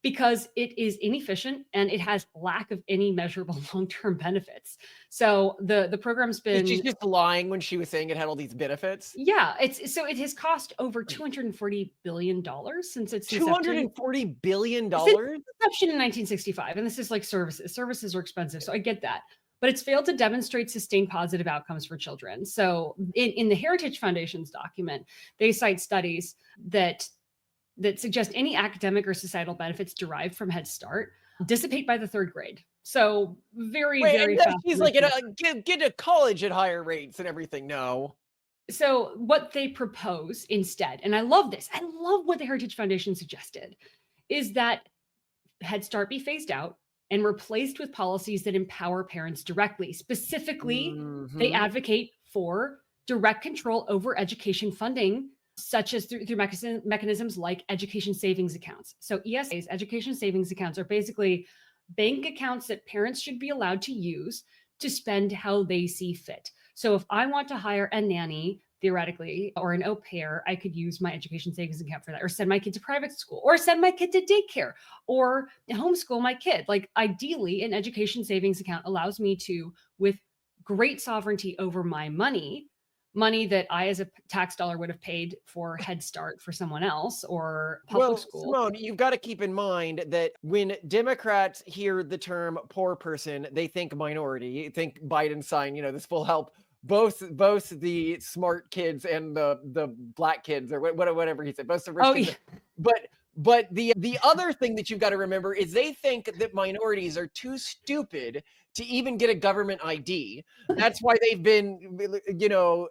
because it is inefficient and it has lack of any measurable long-term benefits. So the program's been— She's just lying when she was saying it had all these benefits. Yeah, it has cost over $240 billion since its inception. $240 billion? Since its inception in 1965, and this is like services. Services are expensive, so I get that. But it's failed to demonstrate sustained positive outcomes for children. So in the Heritage Foundation's document, they cite studies that suggest any academic or societal benefits derived from Head Start dissipate by the 3rd grade. So very fast. She's like, get to college at higher rates and everything. No. So what they propose instead, and I love this, I love what the Heritage Foundation suggested, is that Head Start be phased out and replaced with policies that empower parents directly. Specifically, they advocate for direct control over education funding, such as through mechanisms like education savings accounts. So ESAs, education savings accounts, are basically bank accounts that parents should be allowed to use to spend how they see fit. So if I want to hire a nanny, theoretically, or an au pair, I could use my education savings account for that, or send my kid to private school, or send my kid to daycare, or homeschool my kid. Like ideally, an education savings account allows me to, with great sovereignty over my money that I as a tax dollar would have paid for Head Start for someone else or public school. Simone, you've got to keep in mind that when Democrats hear the term poor person, they think minority, think Biden sign, this will help both the smart kids and the black kids or whatever he said, both the rich kids. Yeah. But the other thing that you've got to remember is they think that minorities are too stupid to even get a government ID. That's why they've been,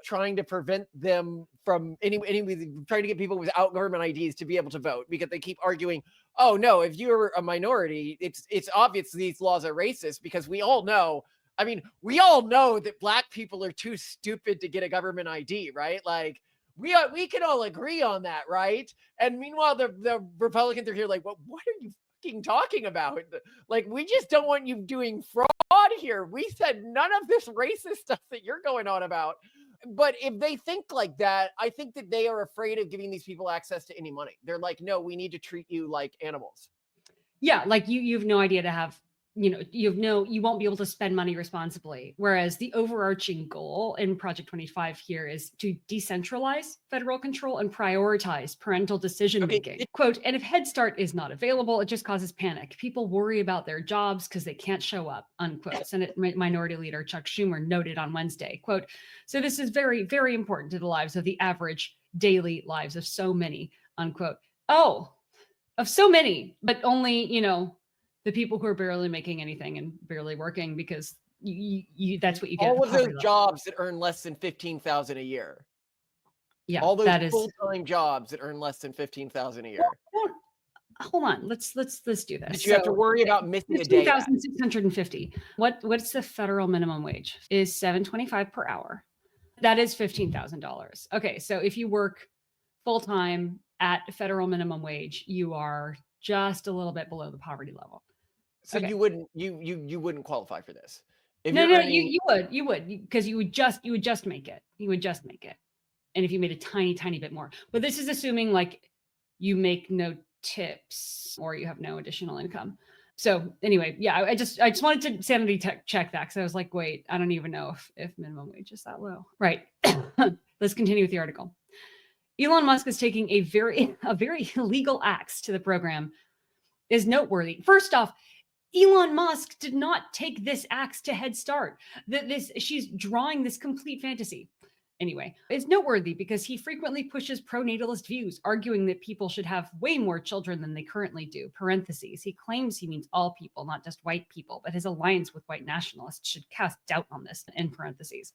trying to prevent them from trying to get people without government IDs to be able to vote, because they keep arguing, oh no, if you're a minority, it's obvious these laws are racist, because we all know that black people are too stupid to get a government ID, right? Like, we can all agree on that, right? And meanwhile, the Republicans are here like, what are you fucking talking about? Like, we just don't want you doing fraud here. We said none of this racist stuff that you're going on about. But if they think like that, I think that they are afraid of giving these people access to any money. They're like, no, we need to treat you like animals. Yeah, like you have no idea to have, you won't be able to spend money responsibly. Whereas the overarching goal in Project 25 here is to decentralize federal control and prioritize parental decision making. Okay. Quote, and if Head Start is not available, it just causes panic. People worry about their jobs because they can't show up, unquote. Senate Minority Leader Chuck Schumer noted on Wednesday, quote, so this is very, very important to the lives of the average daily lives of so many, unquote. Oh, of so many, but only, the people who are barely making anything and barely working, because you that's what you get. All of those jobs that earn less than $15,000 a year. Yeah, all those full-time jobs that earn less than $15,000 a year. Well, hold on, let's do this. But you have to worry about missing a day. $15,650. What's the federal minimum wage? Is $7.25 per hour. That is $15,000. Okay, so if you work full-time at federal minimum wage, you are just a little bit below the poverty level. So Okay. you wouldn't qualify for this. If No, you're no, earning, you would, because you would just make it. You would just make it. And if you made a tiny bit more, but this is assuming like you make no tips or you have no additional income. So anyway, yeah, I just wanted to sanity check that because I was like, wait, I don't even know if minimum wage is that low. Right. Let's continue with the article. Elon Musk is taking a very illegal axe to the program is noteworthy. First off, Elon Musk did not take this axe to Head Start. She's drawing this complete fantasy. Anyway, it's noteworthy because he frequently pushes pronatalist views, arguing that people should have way more children than they currently do. Parentheses. He claims he means all people, not just white people, but his alliance with white nationalists should cast doubt on this in parentheses.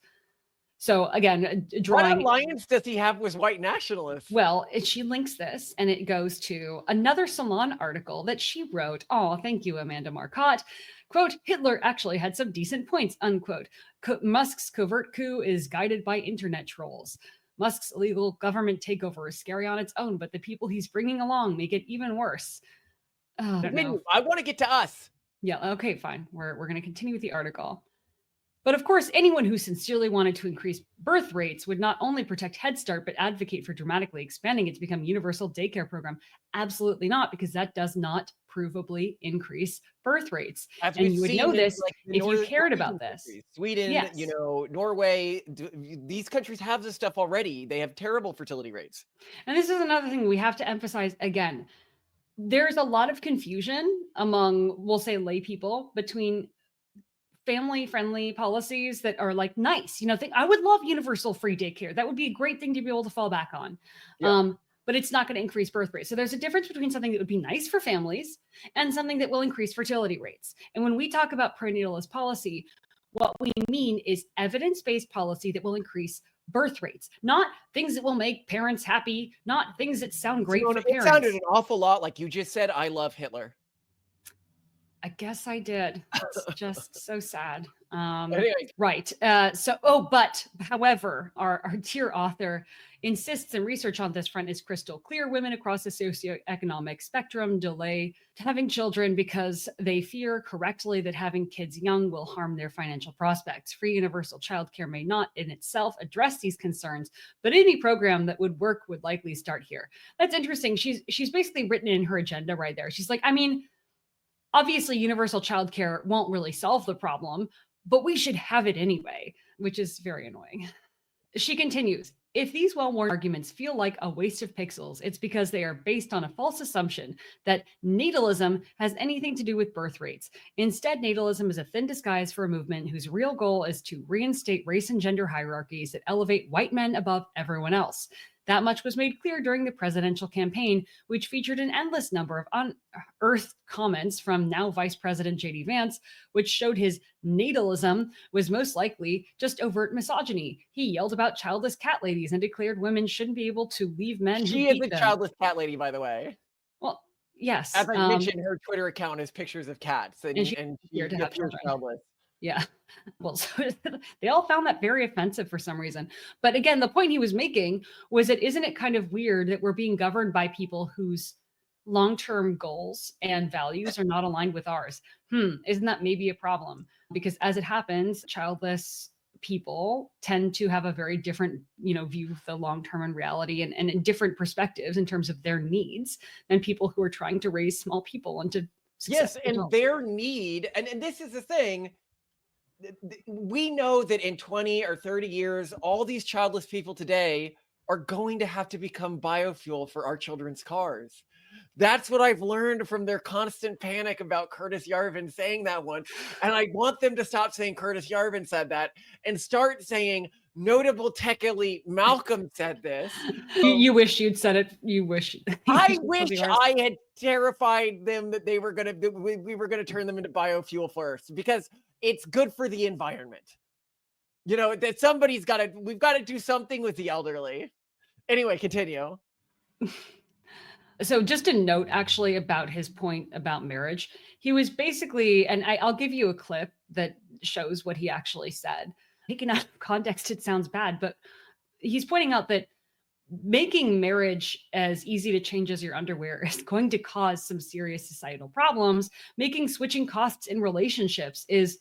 So again, drawing. what alliance does he have with white nationalists? Well, she links this and it goes to another Salon article that she wrote. Oh, thank you, Amanda Marcotte. Quote, Hitler actually had some decent points, unquote. Musk's covert coup is guided by internet trolls. Musk's illegal government takeover is scary on its own, but the people he's bringing along make it even worse. Oh, I want to get to us. Yeah, okay, fine. We're going to continue with the article. But of course, anyone who sincerely wanted to increase birth rates would not only protect Head Start, but advocate for dramatically expanding it to become a universal daycare program. Absolutely not, because that does not provably increase birth rates. As And we've you would seen know in, this like, the if you cared Norwegian about this. countries, Sweden, Yes. Norway, these countries have this stuff already. They have terrible fertility rates. And this is another thing we have to emphasize again. There's a lot of confusion among, we'll say, lay people between family-friendly policies that are like nice. I would love universal free daycare. That would be a great thing to be able to fall back on. Yeah. But it's not going to increase birth rates. So there's a difference between something that would be nice for families and something that will increase fertility rates. And when we talk about pronatalist policy, what we mean is evidence-based policy that will increase birth rates, not things that will make parents happy, not things that sound great for It parents. sounded an awful lot like you just said, I love Hitler. I guess I did. It's just so sad. Anyway. Right. But however, our dear author insists and research on this front is crystal clear. Women across the socioeconomic spectrum delay having children because they fear correctly that having kids young will harm their financial prospects. Free universal childcare may not in itself address these concerns, but any program that would work would likely start here. That's interesting. She's basically written in her agenda right there. She's like, I mean, obviously, universal childcare won't really solve the problem, but we should have it anyway, which is very annoying. She continues, if these well-worn arguments feel like a waste of pixels, it's because they are based on a false assumption that natalism has anything to do with birth rates. Instead, natalism is a thin disguise for a movement whose real goal is to reinstate race and gender hierarchies that elevate white men above everyone else. That much was made clear during the presidential campaign, which featured an endless number of unearthed comments from now Vice President J.D. Vance, which showed his natalism was most likely just overt misogyny. He yelled about childless cat ladies and declared women shouldn't be able to leave men who She is beat a them. childless cat lady, by the way. Well, yes. As I mentioned, her Twitter account is pictures of cats, and she she appeared to have appears children. childless. Yeah. Well, so they all found that very offensive for some reason. But again, the point he was making was that isn't it kind of weird that we're being governed by people whose long-term goals and values are not aligned with ours? Isn't that maybe a problem? Because as it happens, childless people tend to have a very different, view of the long-term and reality and different perspectives in terms of their needs than people who are trying to raise small people into Yes, and adults. their need, and this is the thing, we know that in 20 or 30 years, all these childless people today are going to have to become biofuel for our children's cars. That's what I've learned from their constant panic about Curtis Yarvin saying that one. And I want them to stop saying Curtis Yarvin said that and start saying notable tech elite Malcolm said this. You wish you'd said it. You wish. I wish I had terrified them that we were gonna turn them into biofuel first, because it's good for the environment. That we've got to do something with the elderly. Anyway, continue. So just a note actually about his point about marriage. He was basically, and I'll give you a clip that shows what he actually said. Taken out of context, it sounds bad, but he's pointing out that making marriage as easy to change as your underwear is going to cause some serious societal problems. Making switching costs in relationships is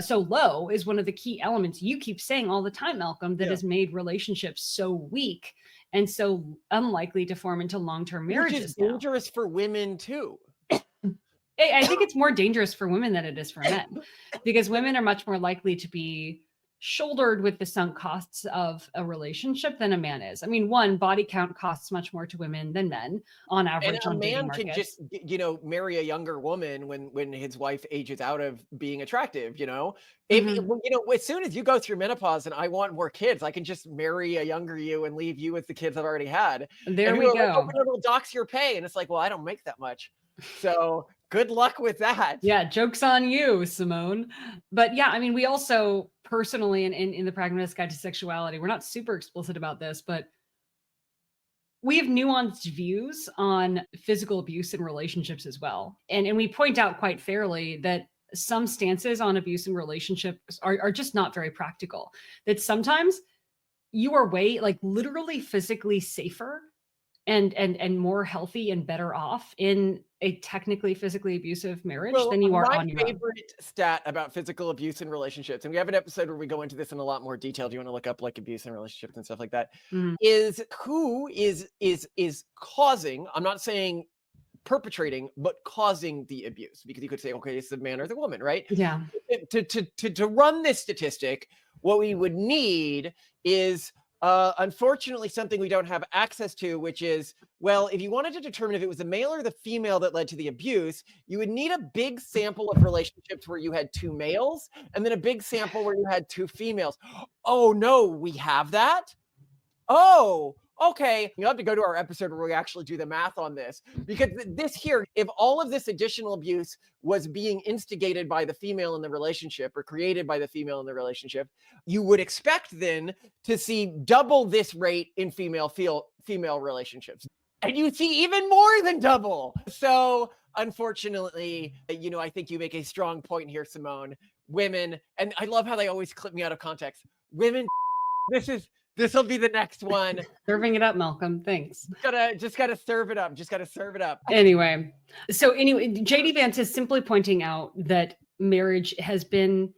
so low is one of the key elements you keep saying all the time, Malcolm, that has made relationships so weak and so unlikely to form into long-term Which marriages is now. dangerous for women too. I think it's more dangerous for women than it is for men, because women are much more likely to be shouldered with the sunk costs of a relationship than a man is. I mean, one, body count costs much more to women than men on And average a on dating man can markets. just, marry a younger woman when his wife ages out of being attractive, If, Mhm. as soon as you go through menopause and I want more kids, I can just marry a younger you and leave you with the kids I've already had. There And we people are like, oh, go. but it'll dox your pay. And it's like, well, I don't make that much. So good luck with that. Yeah, joke's on you, Simone. But yeah, I mean, we also personally in the Pragmatist Guide to Sexuality, we're not super explicit about this, but we have nuanced views on physical abuse in relationships as well. And we point out quite fairly that some stances on abuse in relationships are just not very practical. That sometimes you are way, like, literally physically safer and more healthy and better off in a technically physically abusive marriage Well, than you are my on your own. favorite stat about physical abuse in relationships, and we have an episode where we go into this in a lot more detail. Do you want to look up like abuse in relationships and stuff like that? Mhm. Is who is causing, I'm not saying perpetrating, but causing the abuse, because you could say, okay, it's the man or the woman, right? Yeah. To run this statistic, what we would need is unfortunately something we don't have access to, which is, well, if you wanted to determine if it was the male or the female that led to the abuse, you would need a big sample of relationships where you had 2 males and then a big sample where you had 2 females. Oh no, we have that? Oh, okay. You'll have to go to our episode where we actually do the math on this, because this here, if all of this additional abuse was being instigated by the female in the relationship or created by the female in the relationship, you would expect then to see double this rate in female relationships. And you see even more than double. So unfortunately, I think you make a strong point here, Simone. Women, and I love how they always clip me out of context. Women, this will be the next one. Serving it up, Malcolm. Thanks. Just gotta serve it up. Just gotta serve it up. Anyway, JD Vance is simply pointing out that marriage has been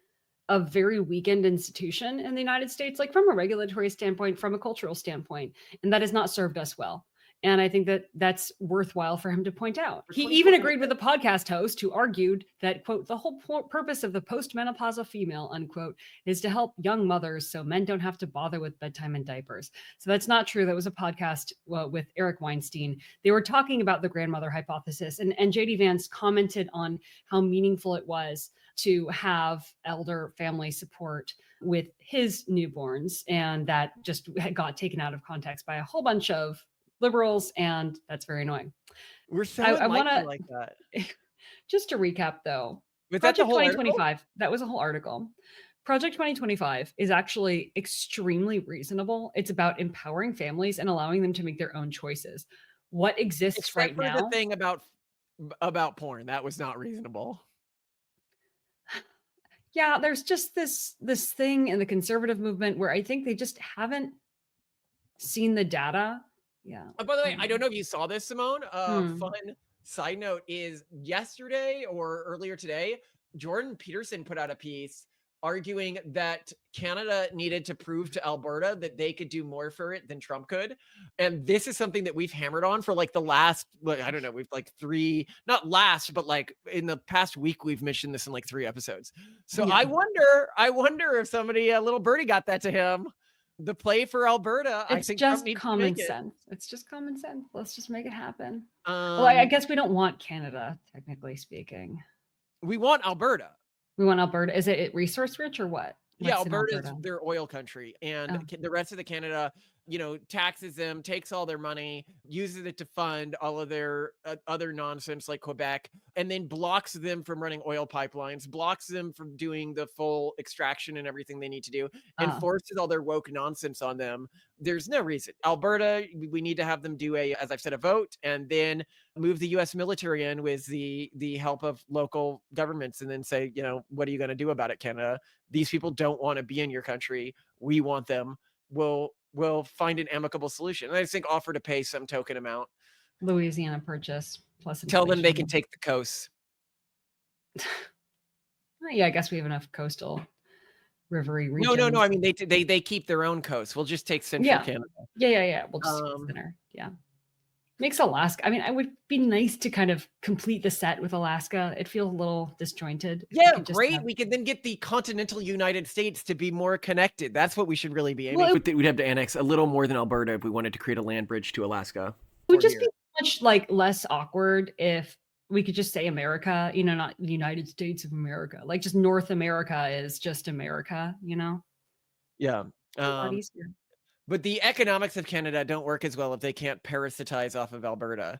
a very weakened institution in the United States, like from a regulatory standpoint, from a cultural standpoint, and that has not served us well. And I think that that's worthwhile for him to point out. He even agreed with a podcast host who argued that, quote, the whole purpose of the postmenopausal female, unquote, is to help young mothers so men don't have to bother with bedtime and diapers. So that's not true. That was a podcast with Eric Weinstein. They were talking about the grandmother hypothesis, and JD Vance commented on how meaningful it was to have elder family support with his newborns, and that just got taken out of context by a whole bunch of liberals, and that's very annoying. We're so I want to like that. just to recap though. Was that the Project whole 2025, that was a whole article. Project 2025 is actually extremely reasonable. It's about empowering families and allowing them to make their own choices. What exists Except right for now? the thing about porn, that was not reasonable. Yeah, there's just this thing in the conservative movement where I think they just haven't seen the data. Yeah. By the way, I don't know if you saw this, Simone. Hmm. Fun side note is yesterday or earlier today, Jordan Peterson put out a piece arguing that Canada needed to prove to Alberta that they could do more for it than Trump could. And this is something that we've hammered on for like the last, I don't know, we've like not last, but like in the past week, we've mentioned this in like 3 episodes. So Yeah. I wonder if somebody, a little birdie got that to him. The play for Alberta, I It's think Trump just needs to common make it. sense. It's just common sense. Let's just make it happen. Well, I guess we don't want Canada, technically speaking. We want Alberta. We want Alberta. Is it resource rich or what? Yeah, What's in Alberta is Alberta? their oil country, and the rest of the Canada, taxes them, takes all their money, uses it to fund all of their other nonsense like Quebec, and then blocks them from running oil pipelines, blocks them from doing the full extraction and everything they need to do, and forces all their woke nonsense on them. There's no reason. Alberta, we need to have them do as I've said, a vote, and then move the U.S. military in with the help of local governments, and then say, what are you going to do about it, Canada? These people don't want to be in your country. We want them. We'll will find an amicable solution. And I just think offer to pay some token amount. Louisiana Purchase plus Tell them they can inflation. take the coast. Yeah, I guess we have enough coastal rivery No, regions. no, no. I mean, they keep their own coast. We'll just take central Yeah. Canada. Yeah. We'll just take center. Yeah. Makes Alaska. I mean, it would be nice to kind of complete the set with Alaska. It feels a little disjointed. If we Yeah, could just great. have- We could then get the continental United States to be more connected. That's what we should really be aiming Well, for. it We'd have to annex a little more than Alberta if we wanted to create a land bridge to Alaska. would just be much like less awkward if we could just say America, you know, not the United States of America. Like just North America is just America, you know? Yeah. A lot easier. But the economics of Canada don't work as well if they can't parasitize off of Alberta,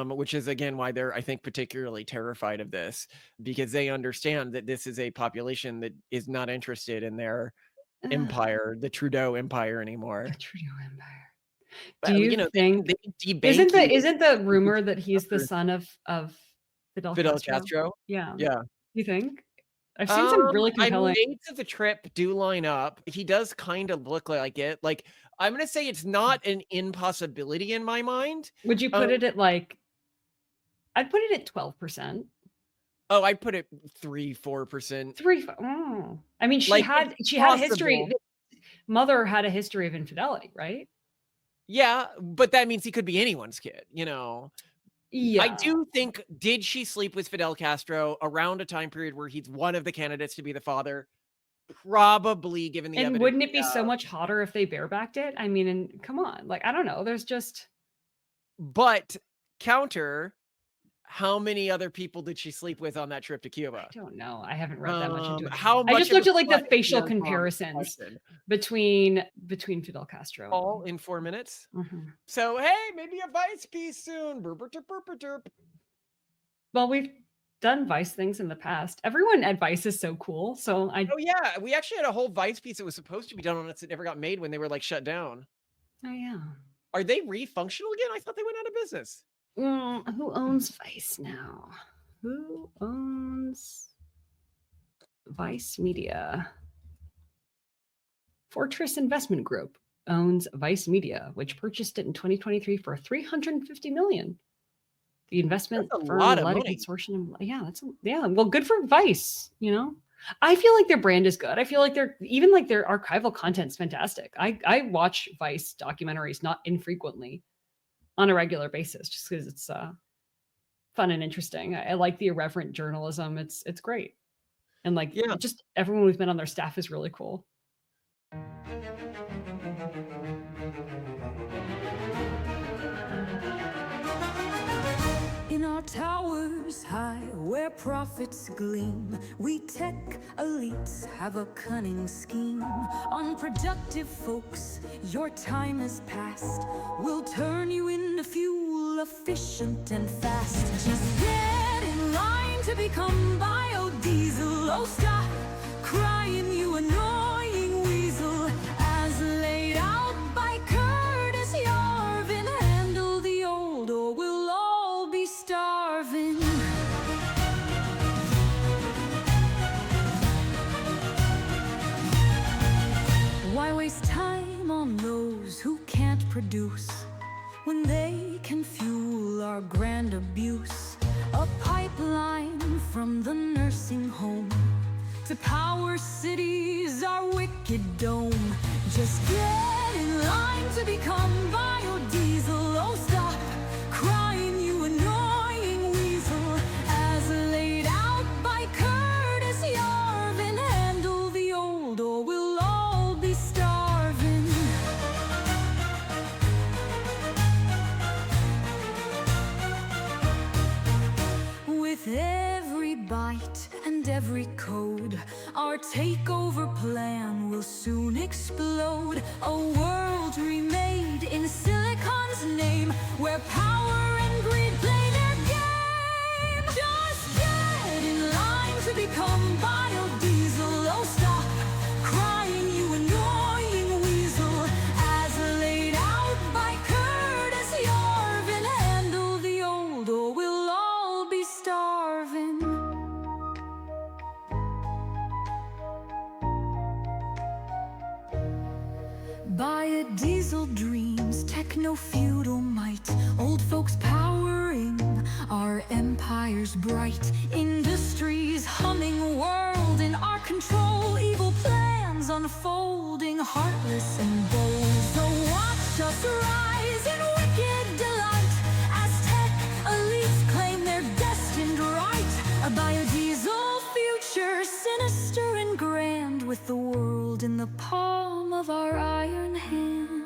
which is, again, why they're, I think, particularly terrified of this, because they understand that this is a population that is not interested in their empire, the Trudeau empire anymore. The Trudeau empire. But, Do you think they can debank isn't the rumor that he's the son of Fidel Castro? Yeah. Yeah. You think? I've seen some really I compelling. mean, dates of the trip do line up. He does kind of look like it. Like, I'm gonna say it's not an impossibility in my mind. Would you put it at like? I'd put it at 12%. Oh, I'd put it 3-4%. 3. I mean, she Like, had it's a history. possible. Mother had a history of infidelity, right? Yeah, but that means he could be anyone's kid, you know. Yeah. I do think, did she sleep with Fidel Castro around a time period where he's one of the candidates to be the father? Probably, given the And evidence. wouldn't it be so much hotter if they barebacked it? I mean, and come on, like I don't know. There's just. But counter, how many other people did she sleep with on that trip to Cuba? I don't know. I haven't read that much into it. How I much just of looked a at like the slut facial is your mom? comparisons Question. between Fidel Castro. All in 4 minutes. Mhm. So hey, maybe a Vice piece soon. Burp, derp, burp, derp. Well, we've done Vice things in the past. Everyone at Vice is so cool. So Oh yeah, we actually had a whole Vice piece that was supposed to be done on us that never got made when they were like shut down. Oh yeah. Are they refunctional again? I thought they went out of business. Who owns Vice now? Who owns Vice Media? Fortress Investment Group owns Vice Media, which purchased it in 2023 for $350 million. The investment That's a firm lot of led a money. consortium. Yeah, well, good for Vice, you know. I feel like their brand is good. I feel like their archival content's fantastic. I watch Vice documentaries not infrequently on a regular basis just because it's fun and interesting. I like the irreverent journalism. It's great. And like just everyone who's been on their staff is really cool. In our towers high, where profits gleam, we tech elites have a cunning scheme. Unproductive folks, your time is past. We'll turn you into fuel, efficient and fast. Just get in line to become biodiesel. Oh, stop crying, you annoying weasel. As laid out by Curtis Yarvin, handle the old or we'll all be starving. Why waste time on those who can't produce when they can fuel our grand abuse? A pipeline from the nursing home to power cities, our wicked dome. Just get in line to become biodiesel. Oh, stop crying, you annoying weasel. As laid out by Curtis Yarvin, handle the old or we'll all be starving. With every bite and every code, our takeover plan will soon explode. A world remade in Silicon's name, where power and greed play their game. Just get in line to become biodiesel. Oh, stop crying, you annoying weasel. As laid out by Curtis Yarvin, handle the old or we'll all be starving. Buy biodiesel dreams, techno-feudal might, old folks powering our empires bright, industries humming, world in our control, evil plans unfolding, heartless and bold. So watch us rise in wicked delight as tech elites claim their destined right. A biodiesel future, sinister and grand, with the world in the palm of our iron hand.